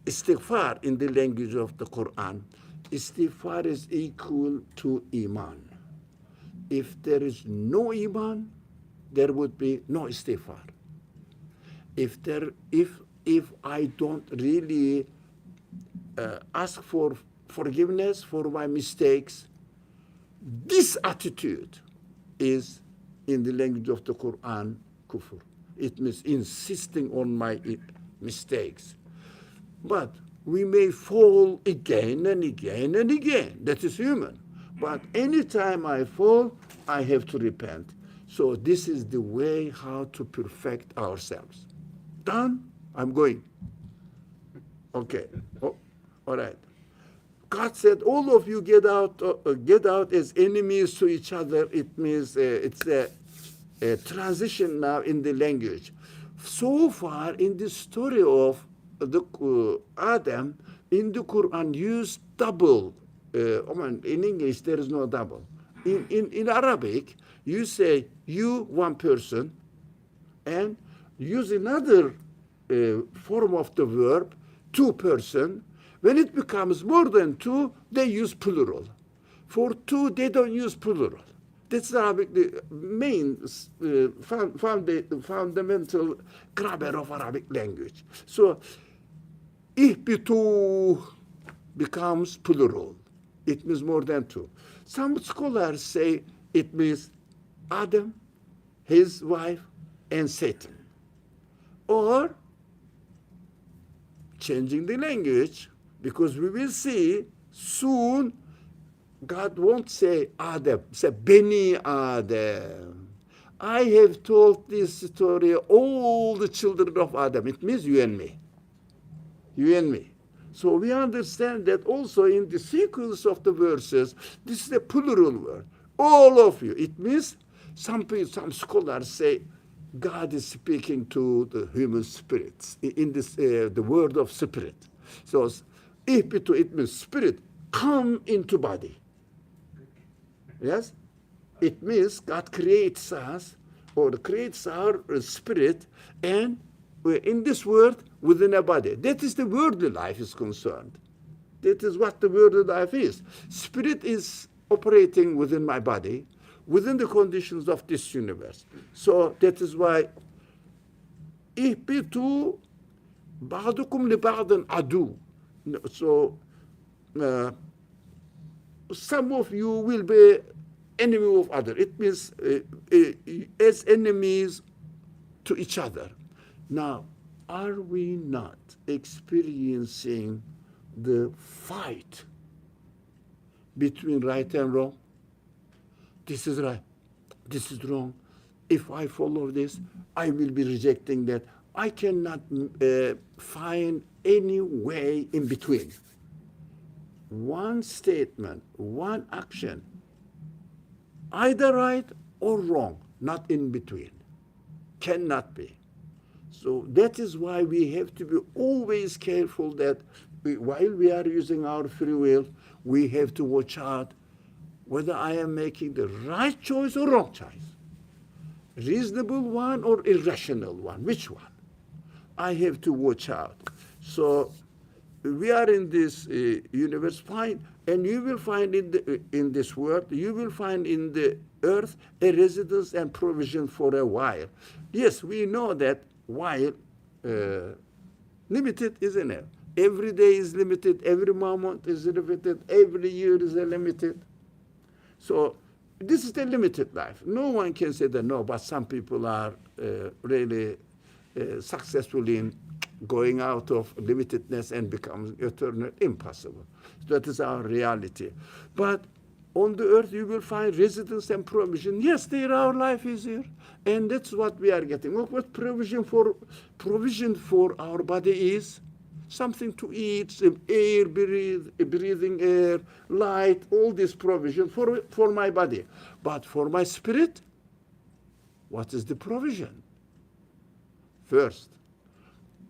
istighfar in the language of the Qur'an. Istighfar is equal to iman. If there is no iman, there would be no istighfar. If I don't really ask for forgiveness for my mistakes, this attitude is, in the language of the Qur'an, kufr. It means insisting on my mistakes. But we may fall again and again and again. That is human. But anytime I fall, I have to repent. So this is the way how to perfect ourselves. Done? I'm going. Okay. Oh, all right. God said, all of you get out as enemies to each other. It means it's a transition now in the language. So far in the story of the Adam, in the Quran used double. In English there is no double. In Arabic, you say you, one person, and use another form of the verb, two person. When it becomes more than two, they use plural. For two, they don't use plural. That's the main fundamental grammar of Arabic language. So, ihbitu becomes plural. It means more than two. Some scholars say it means Adam, his wife, and Satan. Or changing the language, because we will see soon God won't say Adam, say Beni Adam. I have told this story, all the children of Adam. It means you and me. You and me. So we understand that also in the sequence of the verses, this is a plural word. All of you. It means some scholars say God is speaking to the human spirits in this the word of spirit. So ihbitu, it means spirit, come into body. Yes? It means God creates us, or creates our spirit, and in this world, within a body. That is the worldly life is concerned. That is what the worldly life is. Spirit is operating within my body, within the conditions of this universe. So that is why ihbitu بعضكم لبعض عدو. So some of you will be enemy of other. It means as enemies to each other. Now, are we not experiencing the fight between right and wrong? This is right, this is wrong. If I follow this, I will be rejecting that. I cannot find any way in between. One statement, one action, either right or wrong, not in between. Cannot be. So that is why we have to be always careful that while we are using our free will, we have to watch out whether I am making the right choice or wrong choice. Reasonable one or irrational one, which one? I have to watch out. So we are in this universe, fine, and you will find in this world, you will find in the earth a residence and provision for a while. Yes, we know that while limited, isn't it? Every day is limited, every moment is limited, every year is limited. So this is the limited life. No one can say that, no, but some people are really successful in going out of limitedness and becoming eternal. Impossible. That is our reality. But on the earth, you will find residence and provision. Yes, there our life is here. And that's what we are getting. What provision for our body is? Something to eat, some air, breathing air, light, all this provision for my body. But for my spirit, what is the provision? First,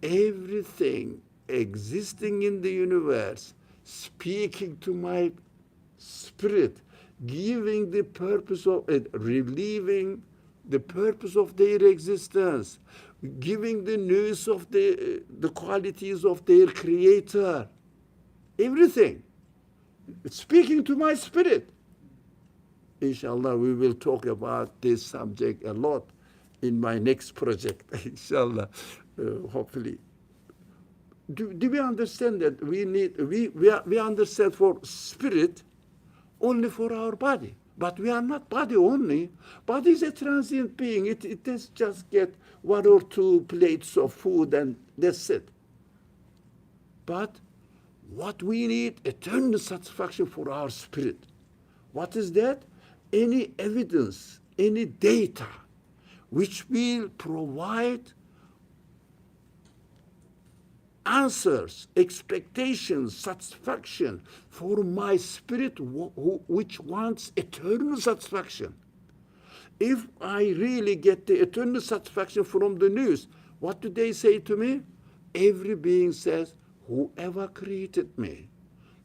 everything existing in the universe, speaking to my spirit, giving the purpose of it, relieving the purpose of their existence, giving the news of the qualities of their creator, everything. It's speaking to my spirit. Inshallah, we will talk about this subject a lot in my next project, inshallah, hopefully. Do we understand that we understand for spirit only for our body? But we are not body only. Body is a transient being. It does just get 1 or 2 plates of food and that's it. But what we need, eternal satisfaction for our spirit. What is that? Any evidence, any data which will provide answers, expectations, satisfaction for my spirit which wants eternal satisfaction. If I really get the eternal satisfaction from the news, what do they say to me? Every being says, whoever created me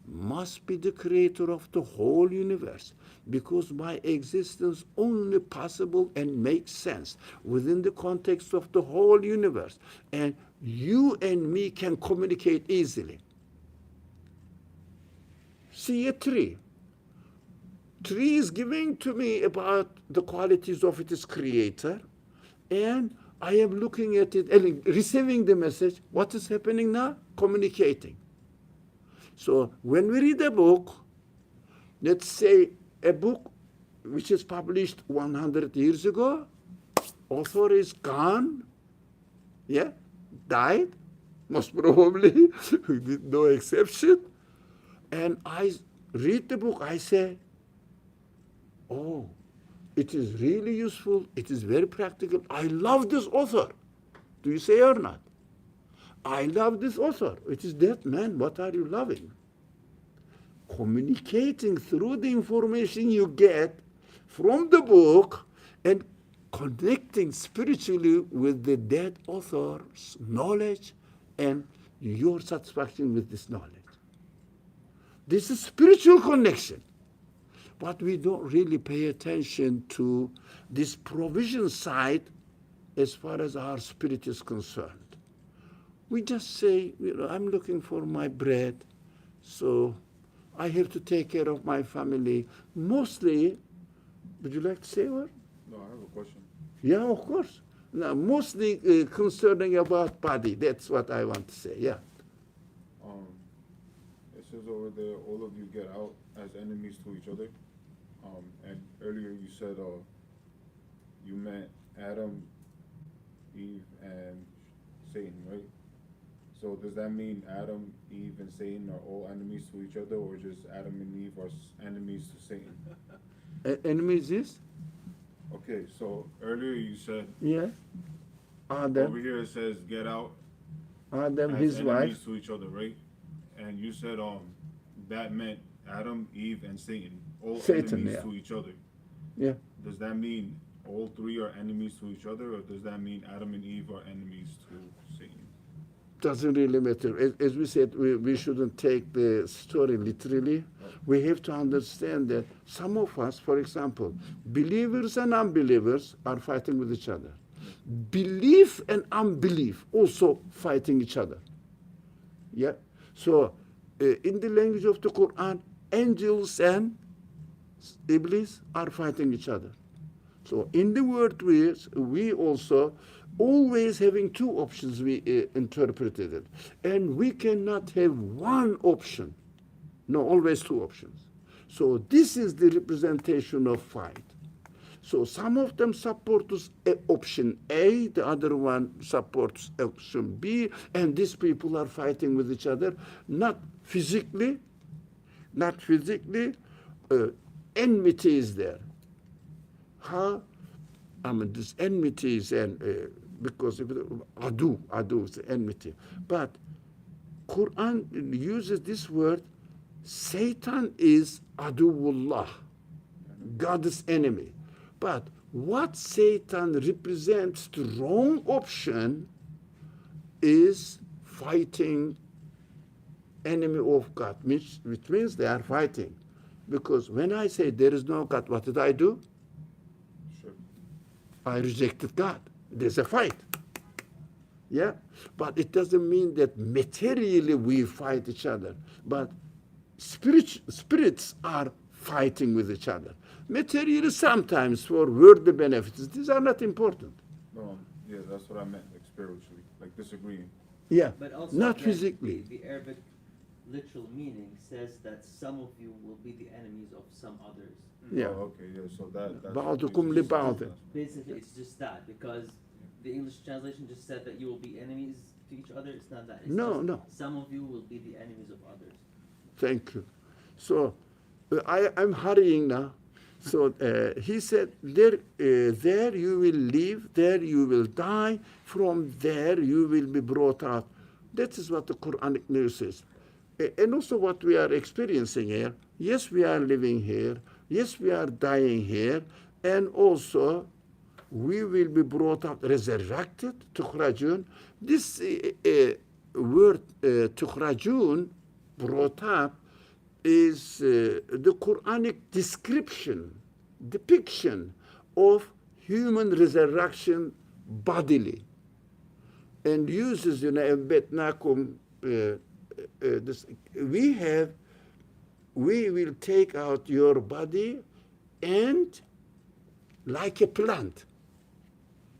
must be the creator of the whole universe, because my existence only possible and makes sense within the context of the whole universe. And you and me can communicate easily. See a tree. Tree is giving to me about the qualities of its creator, and I am looking at it and receiving the message. What is happening now? Communicating. So when we read a book, let's say a book which is published 100 years ago, author is gone, yeah, died, most probably, with no exception. And I read the book, I say, oh, it is really useful, it is very practical. I love this author. Do you say or not? I love this author. It is that man, what are you loving? Communicating through the information you get from the book and connecting spiritually with the dead author's knowledge and your satisfaction with this knowledge. This is spiritual connection. But we don't really pay attention to this provision side as far as our spirit is concerned. We just say, I'm looking for my bread, so I have to take care of my family. Mostly, would you like to say a word? No, I have a question. Yeah, of course. No, mostly concerning about body. That's what I want to say. Yeah. It says over there, all of you get out as enemies to each other. And earlier you said you meant Adam, Eve, and Satan, right? So does that mean Adam, Eve, and Satan are all enemies to each other, or just Adam and Eve are enemies to Satan? Enemies is? Okay, so earlier you said Yeah. over Adam, here it says get out Adam, as his enemies wife. to each other, right? And you said that meant Adam, Eve, and Satan, all Satan, enemies yeah. to each other. Yeah. Does that mean all three are enemies to each other, or does that mean Adam and Eve are enemies to Satan? Doesn't really matter. As we said, we shouldn't take the story literally. We have to understand that some of us, for example, believers and unbelievers are fighting with each other. Belief and unbelief also fighting each other. Yeah. So, in the language of the Quran, angels and Iblis are fighting each other. So, in the word we also always having two options. We interpreted it, and we cannot have one option. No, always two options. So this is the representation of fight. So some of them support option A, the other one supports option B, and these people are fighting with each other, not physically. Enmity is there. How? I mean, this enmity is because adu is enmity. But Quran uses this word. Satan is aduwullah, God's enemy. But what Satan represents, the wrong option, is fighting enemy of God, which means they are fighting. Because when I say there is no God, what did I do? Sure. I rejected God. There's a fight. Yeah? But it doesn't mean that materially we fight each other. But spirits are fighting with each other. Materially sometimes for worldly benefits. These are not important. No, yeah, that's what I meant, like spiritually, like disagreeing. Yeah, But also, not again, physically. The Arabic literal meaning says that some of you will be the enemies of some others. Yeah. Oh, okay, yeah, so that's بعضكم لبعض. Basically, it's just that, because the English translation just said that you will be enemies to each other. It's not that. It's No, just no. Some of you will be the enemies of others. Thank you. So I'm hurrying now. So he said, there you will live, there you will die, from there you will be brought out. That is what the Quranic news says. And also what we are experiencing here. Yes, we are living here. Yes, we are dying here. And also we will be brought out, resurrected, tukhrajun. This word tukhrajun, brought up, is the Quranic depiction of human resurrection bodily, and uses, this, we will take out your body and like a plant,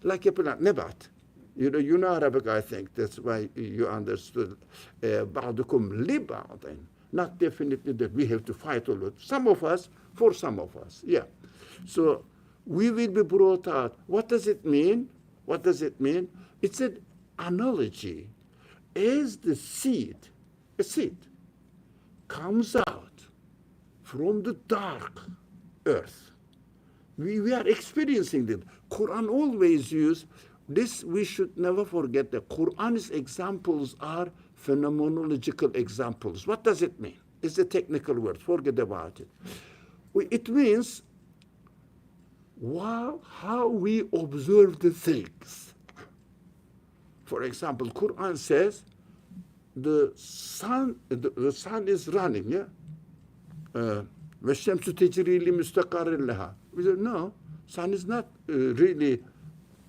nabat. You know Arabic, I think. That's why you understood. بعضكم لبعض. Not definitely that we have to fight all of it. Some of us, for some of us, yeah. So we will be brought out. What does it mean? What does it mean? It's an analogy. As the seed, a seed, comes out from the dark earth. We are experiencing that. Quran always use this. We should never forget that Quran's examples are phenomenological examples. What does it mean? It's a technical word. Forget about it. It means how we observe the things. For example, Quran says the sun is running. Yeah. وَالشَّمْسُ تَجْرِي لِمُسْتَقَرٍ لَهَا. We said, no, sun is not really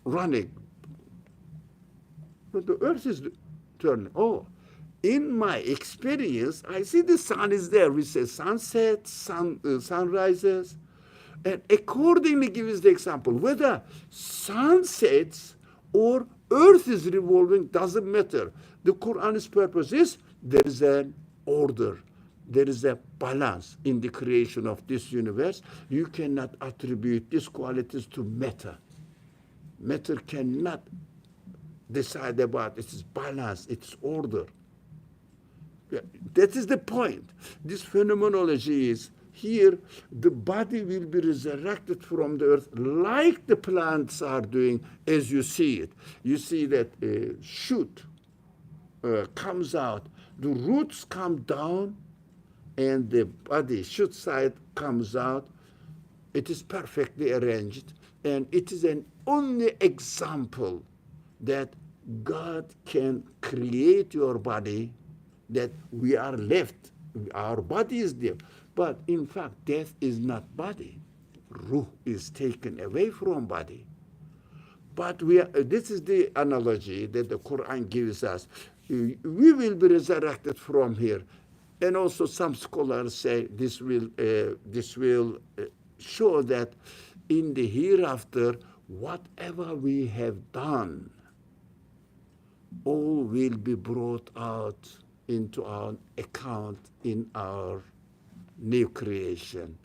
running. But the earth is turning. Oh, in my experience, I see the sun is there. We say sunset, sun rises. And accordingly gives the example. Whether sun sets or earth is revolving, doesn't matter. The Quran's purpose is there is an order, there is a balance in the creation of this universe. You cannot attribute these qualities to matter. Matter cannot decide about its balance, its order. Yeah, that is the point. This phenomenology is here, the body will be resurrected from the earth like the plants are doing as you see it. You see that a shoot comes out, the roots come down, and the body, shoot side comes out. It is perfectly arranged, and it is an only example that God can create your body, that we are left, our body is there. But in fact, death is not body. Ruh is taken away from body. But this is the analogy that the Quran gives us. We will be resurrected from here. And also some scholars say this will show that in the hereafter, whatever we have done, all will be brought out into our account in our new creation.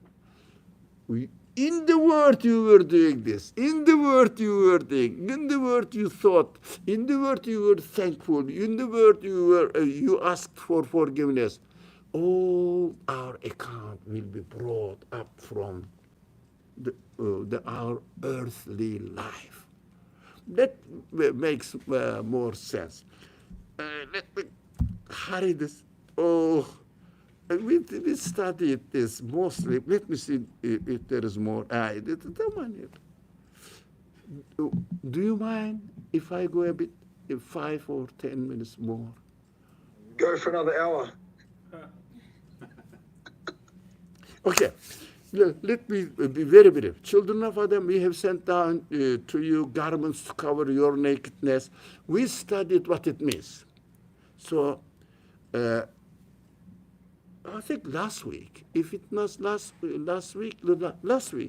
In the world you were doing this, in the world you were doing, in the world you thought, in the world you were thankful, in the world you asked for forgiveness. All our account will be brought up from our earthly life. That makes more sense. Let me hurry this. Oh, we studied this mostly. Let me see if there is more. Do you mind if I go a bit, 5 or 10 minutes more? Go for another hour. Okay, let me be very brief. Children of Adam, we have sent down to you garments to cover your nakedness. We studied what it means. So, I think last week, if it was last week,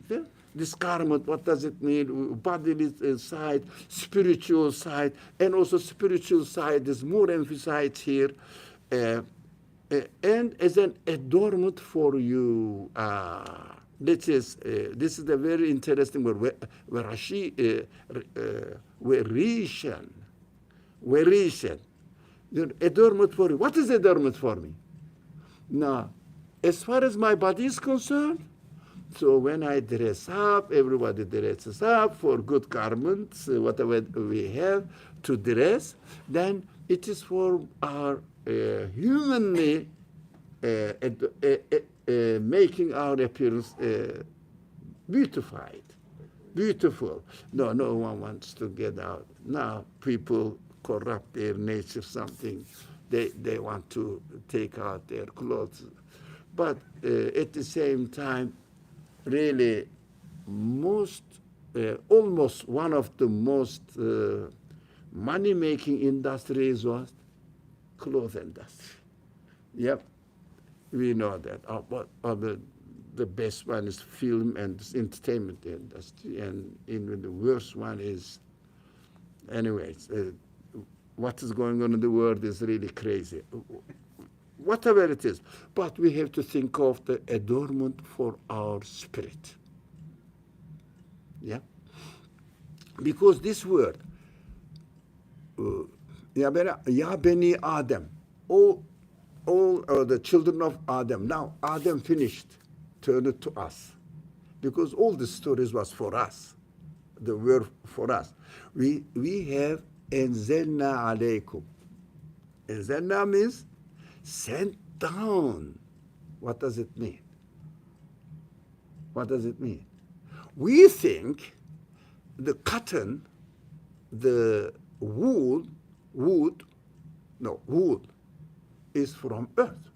yeah? This garment, what does it mean? Bodily side, spiritual side, and also spiritual side is more emphasized here. And as an adornment for you. This is a very interesting word. Veration. Adornment for you. What is adornment for me? Now, as far as my body is concerned, so when I dress up, everybody dresses up for good garments, whatever we have to dress, then it is for our humanly making our appearance beautiful. No one wants to get out. Now people corrupt their nature something. They want to take out their clothes. But at the same time, really almost one of the most money-making industries was clothes industry. Yep, we know that. The best one is film and entertainment industry, and even the worst one is, anyways, what is going on in the world is really crazy. Whatever it is, but we have to think of the adornment for our spirit. Yeah, because this word, Ya Bani Adam, all the children of Adam. Now Adam finished, turned it to us, because all the stories was for us, the word for us. We have Enzelna alaykum. Enzelna means sent down. What does it mean? What does it mean? We think the cotton, the wool is from earth,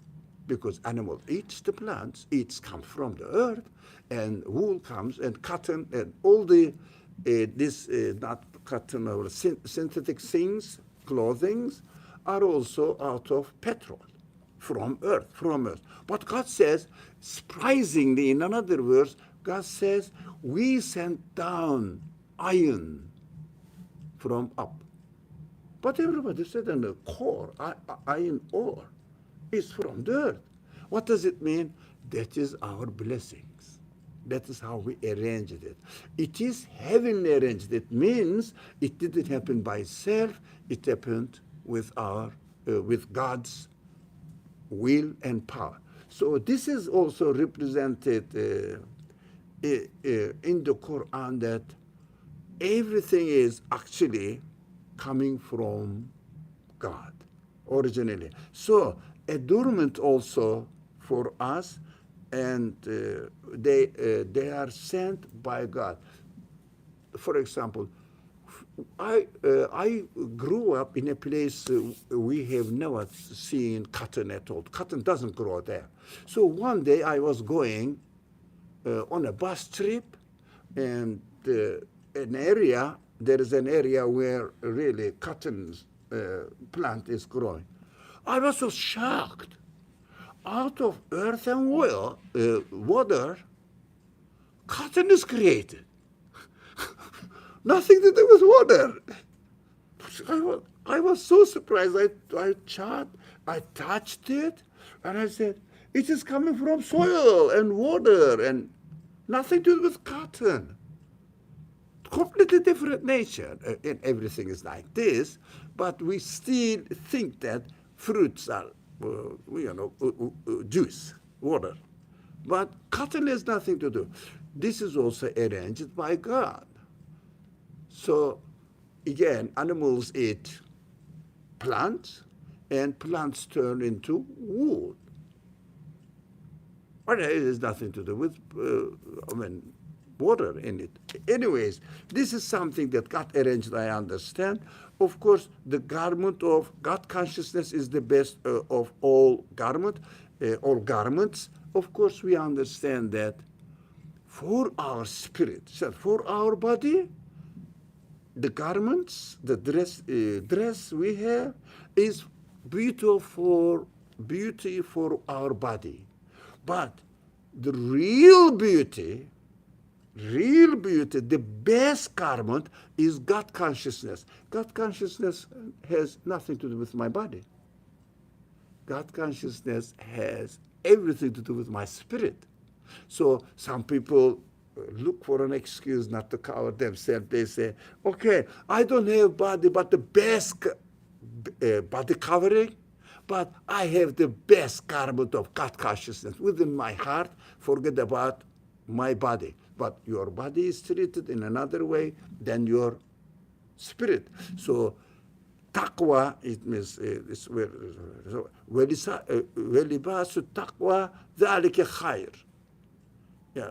because animal eats the plants, comes from the earth, and wool comes, and cotton, and all the not cotton or synthetic things, clothings, are also out of petrol, from earth. But God says, surprisingly, in another verse, God says, we sent down iron from up. But everybody said in the core, iron ore, is from the earth. What does it mean? That is our blessings. That is how we arranged it. It is heavenly arranged. It means it didn't happen by itself. It happened with with God's will and power. So this is also represented in the Quran, that everything is actually coming from God originally. So adornment also for us, and they are sent by God. For example, I grew up in a place we have never seen cotton at all. Cotton doesn't grow there. So one day I was going on a bus trip, and there is an area where really cotton plant is growing. I was so shocked. Out of earth and water, cotton is created. Nothing to do with water. I was so surprised. I touched it, and I said, it is coming from soil and water and nothing to do with cotton. Completely different nature. And everything is like this, but we still think that fruits are, juice, water. But cotton has nothing to do. This is also arranged by God. So again, animals eat plants, and plants turn into wood. But it has nothing to do with, water in it. Anyways, this is something that God arranged, I understand. Of course, the garment of God consciousness is the best of all garments. Of course, we understand that for our spirit, so for our body, the garments, the dress we have is beauty for our body. But the real beauty, the best garment is God consciousness. God consciousness has nothing to do with my body. God consciousness has everything to do with my spirit. So some people look for an excuse not to cover themselves. They say, okay, I don't have body, but the best body covering, but I have the best garment of God consciousness within my heart. Forget about my body. But your body is treated in another way than your spirit. So taqwa, it means وَلِبَاسُ التَّقْوَى ذَلِكَ خَيْرٌ. Yeah,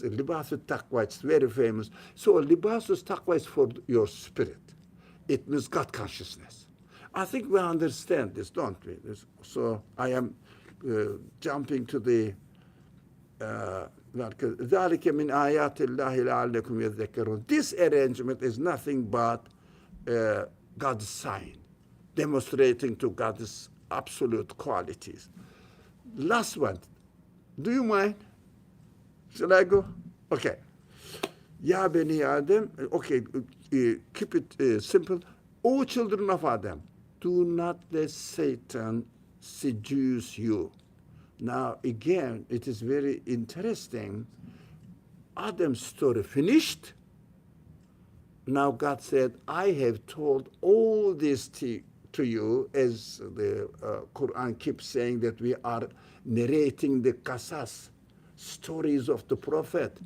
libas taqwa, it's very famous. So libas taqwa is for your spirit. It means God consciousness. I think we understand this, don't we? So I am jumping to the ذَلِكَ مِنْ آيَاتِ اللَّهِ لَعَلَّكُمْ يَذَّكَّرُونَ. This arrangement is nothing but God's sign, demonstrating to God's absolute qualities. Last one. Do you mind? Shall I go? Okay. Ya Bani Adam, okay, keep it simple. O children of Adam, do not let Satan seduce you. Now, again, it is very interesting. Adam's story finished. Now God said, I have told all this to you, as the Qur'an keeps saying that we are narrating the qasas, stories of the prophet,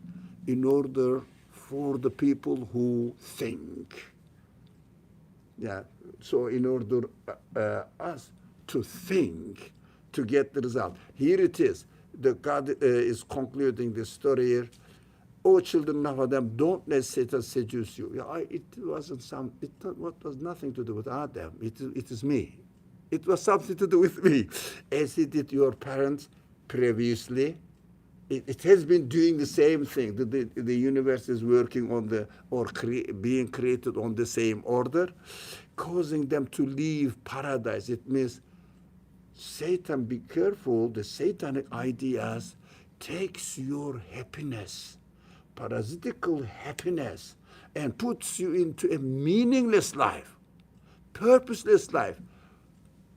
in order for the people who think. Yeah, so in order us to think, to get the result. Here it is. The God is concluding the story here. O children of Adam, don't let Satan seduce you. Yeah, it was nothing to do with Adam. It is me. It was something to do with me. As it did your parents previously, it has been doing the same thing. The universe is working on being created on the same order, causing them to leave paradise. It means Satan, be careful. The satanic ideas takes your happiness, parasitical happiness, and puts you into a meaningless life, purposeless life.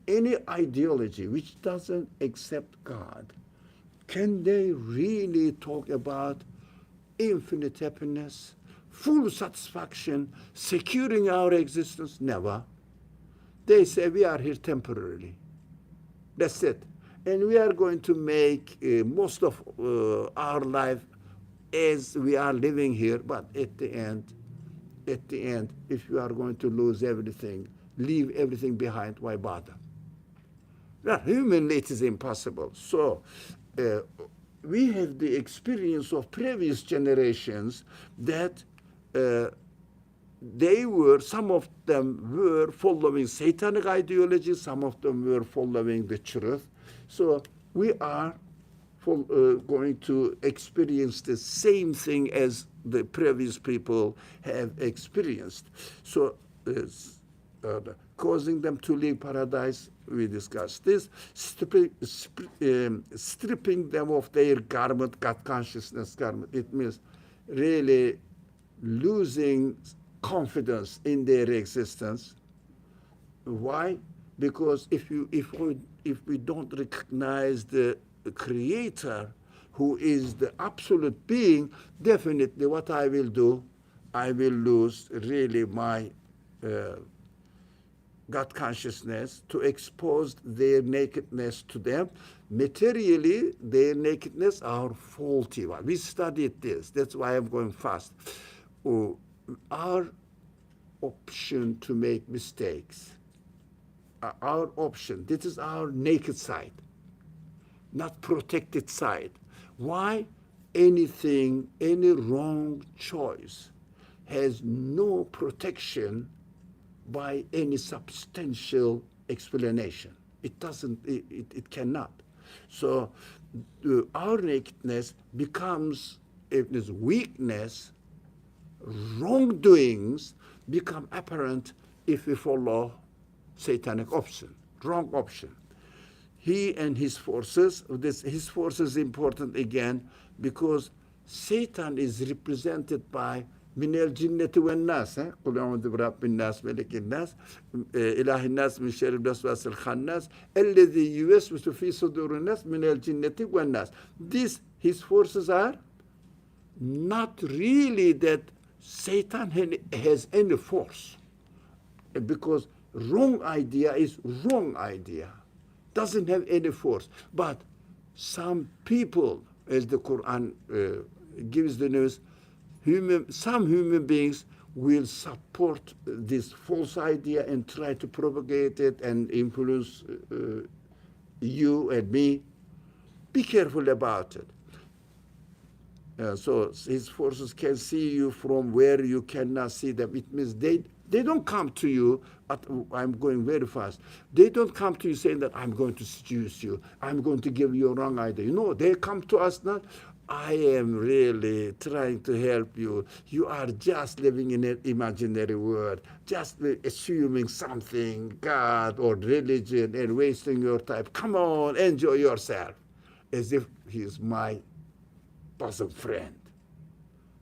Any ideology which doesn't accept God, can they really talk about infinite happiness, full satisfaction, securing our existence? Never. They say we are here temporarily. That's it. And we are going to make most of our life as we are living here, but at the end, if you are going to lose everything, leave everything behind, why bother? Now, humanly, it is impossible. So, we have the experience of previous generations that some of them were following satanic ideology, some of them were following the truth. So we are going to experience the same thing as the previous people have experienced. So causing them to leave paradise, we discussed this. Stripping them of their garment, God consciousness garment. It means really losing confidence in their existence. Why? Because if we don't recognize the Creator, who is the absolute being, definitely what I will do, I will lose really my God consciousness, to expose their nakedness to them. Materially, their nakedness are faulty. We studied this. That's why I'm going fast. Our option to make mistakes, our option, this is our naked side, not protected side. Why? Any wrong choice has no protection by any substantial explanation. It doesn't, it cannot. So our nakedness becomes, if there's weakness, wrongdoings become apparent if we follow satanic option, wrong option. He and his forces, his forces is important again because Satan is represented by من الجنة والناس قل أعوذ برب الناس ملك الناس إله الناس من شر الوسواس الخناس الذي يوسوس في صدور الناس من الجنة والناس. His forces are not really that Satan has any force, because wrong idea is wrong idea, doesn't have any force. But some people, as the Qur'an gives the news, some human beings will support this false idea and try to propagate it and influence you and me. Be careful about it. So his forces can see you from where you cannot see them. It means they don't come to you, I'm going very fast. They don't come to you saying that I'm going to seduce you, I'm going to give you a wrong idea. No, they come to us not, I am really trying to help you. You are just living in an imaginary world, just assuming something, God or religion, and wasting your time. Come on, enjoy yourself. As if he's my bosom friend.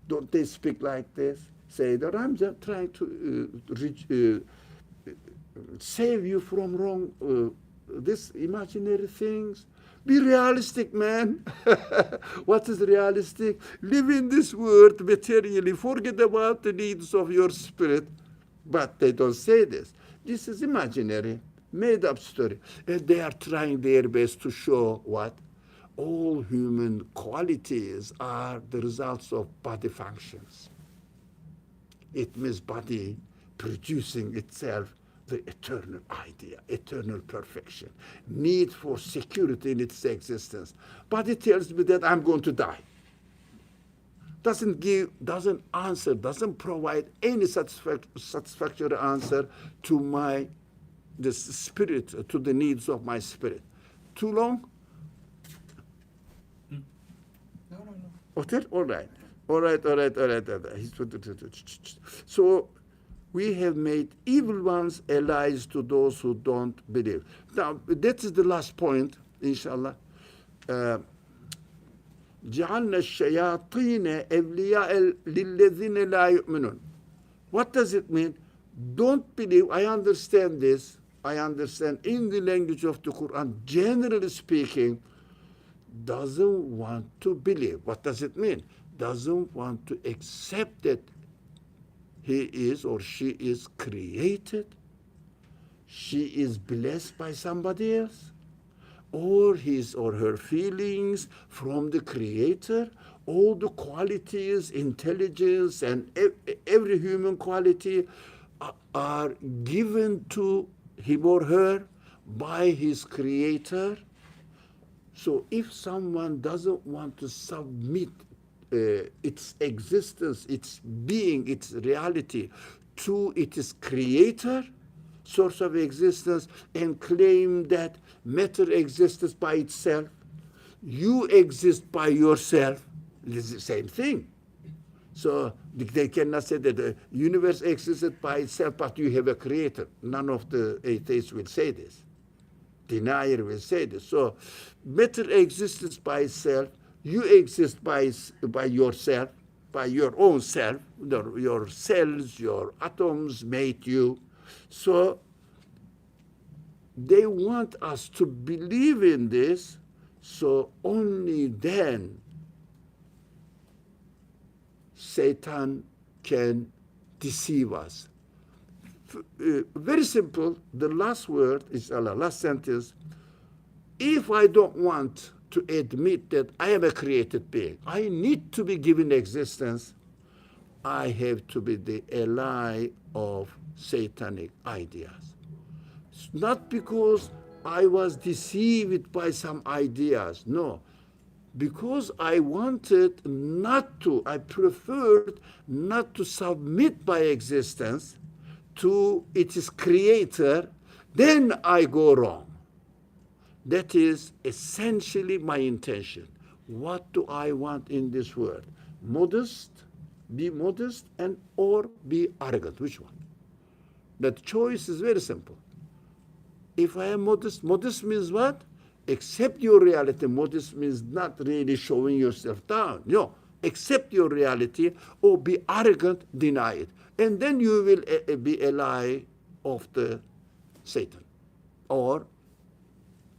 Don't they speak like this? Say that I'm just trying to save you from wrong, this imaginary things. Be realistic, man. What is realistic? Live in this world materially. Forget about the needs of your spirit. But they don't say this. This is imaginary, made up story. And they are trying their best to show what? All human qualities are the results of body functions. It means body producing itself the eternal idea, eternal perfection, need for security in its existence. But it tells me that I'm going to die. Doesn't provide any satisfactory answer to the spirit, to the needs of my spirit. Too long? No. Okay, all right. So we have made evil ones allies to those who don't believe. Now, that is the last point, inshallah. جعلنا الشياطين أولياء للذين لا يؤمنون. What does it mean? Don't believe. I understand this. I understand in the language of the Quran, generally speaking, doesn't want to believe. What does it mean? Doesn't want to accept that he is or she is created, she is blessed by somebody else, or his or her feelings from the Creator, all the qualities, intelligence, and every human quality are given to him or her by his Creator. So if someone doesn't want to submit its existence, its being, its reality to its Creator, source of existence, and claim that matter exists by itself, you exist by yourself, it's the same thing. So they cannot say that the universe exists by itself, but you have a creator. None of the atheists will say this. Denier will say this. So matter exists by itself, you exist by yourself, by your own self, your cells, your atoms made you. So they want us to believe in this, so only then Satan can deceive us. Very simple, the last word is Allah, last sentence. If I don't want to admit that I am a created being, I need to be given existence, I have to be the ally of satanic ideas. It's not because I was deceived by some ideas, no. Because I wanted not to, I preferred not to submit my existence to its creator, then I go wrong. That is essentially my intention. What do I want in this world? Be modest, and or be arrogant. Which one? That choice is very simple. If I am modest, modest means what? Accept your reality. Modest means not really showing yourself down. No, accept your reality, or be arrogant, deny it. And then you will be ally of the Satan, or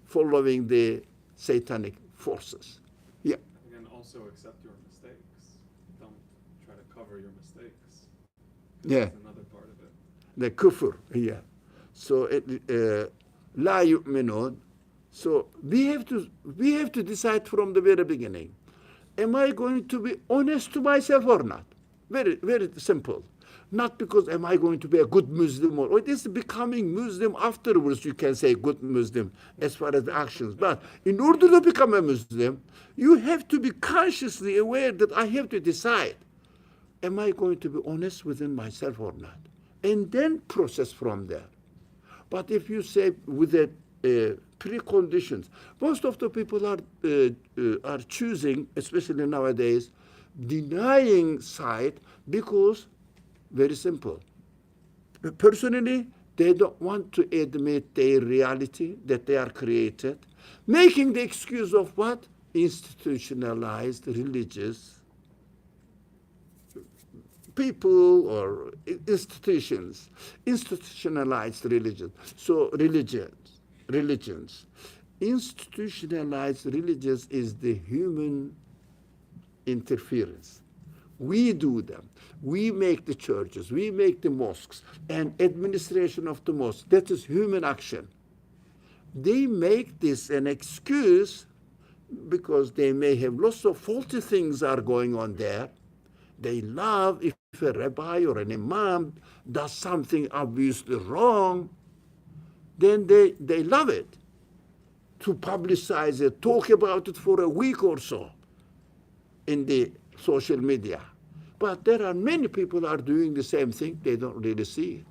following the satanic forces. Yeah. And also accept your mistakes. Don't try to cover your mistakes. Yeah. That's another part of it. The kufr, yeah. So la yu'minun. So we have to decide from the very beginning. Am I going to be honest to myself or not? Very, very simple. Not because am I going to be a good Muslim, or it is becoming Muslim afterwards, you can say good Muslim as far as the actions. But in order to become a Muslim, you have to be consciously aware that I have to decide, am I going to be honest within myself or not? And then process from there. But if you say with the preconditions, most of the people are choosing, especially nowadays, denying sight because, very simple. Personally, they don't want to admit their reality, that they are created, making the excuse of what? Institutionalized religious people or institutions, institutionalized religion. So religions. Institutionalized religions is the human interference. We do them. We make the churches, we make the mosques, and administration of the mosques. That is human action. They make this an excuse because they may have lots of faulty things are going on there. They love if a rabbi or an imam does something obviously wrong, then they love it to publicize it, talk about it for a week or so in the social media. But there are many people are doing the same thing. They don't really see it.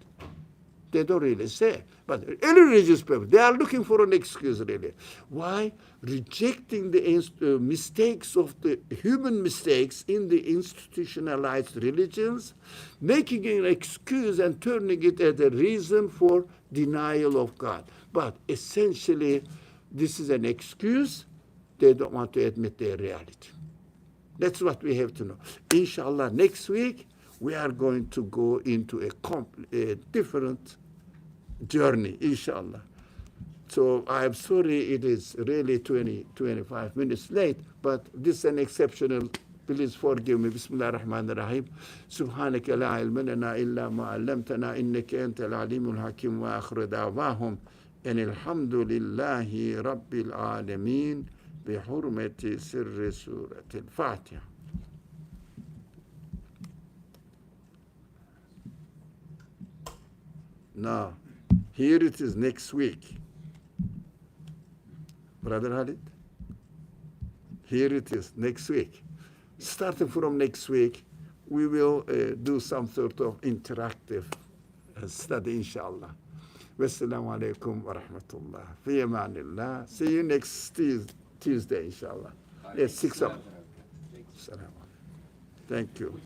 They don't really say. But any religious people, they are looking for an excuse, really. Why? Rejecting the mistakes of the human mistakes in the institutionalized religions, making an excuse and turning it as a reason for denial of God. But essentially, this is an excuse. They don't want to admit their reality. That's what we have to know. Inshallah, next week, we are going to go into a different journey, inshallah. So I'm sorry it is really 25 minutes late, but this is an exceptional. Please forgive me. Bismillah ar-Rahman ar-Rahim. سبحانك لا علم لنا إلا ما علمتنا إنك أنت العليم الحكيم وآخر دعواهم أن الحمد لله رب العالمين بحرمة سر سورة الفاتحة. Now, here it is next week. Brother Khalid? Here it is next week. Starting from next week, we will do some sort of interactive study, inshallah. Wassalamu alaikum wa rahmatullah. Fi amanillah. See you next Tuesday, inshallah. At 6 o'clock. Thank you.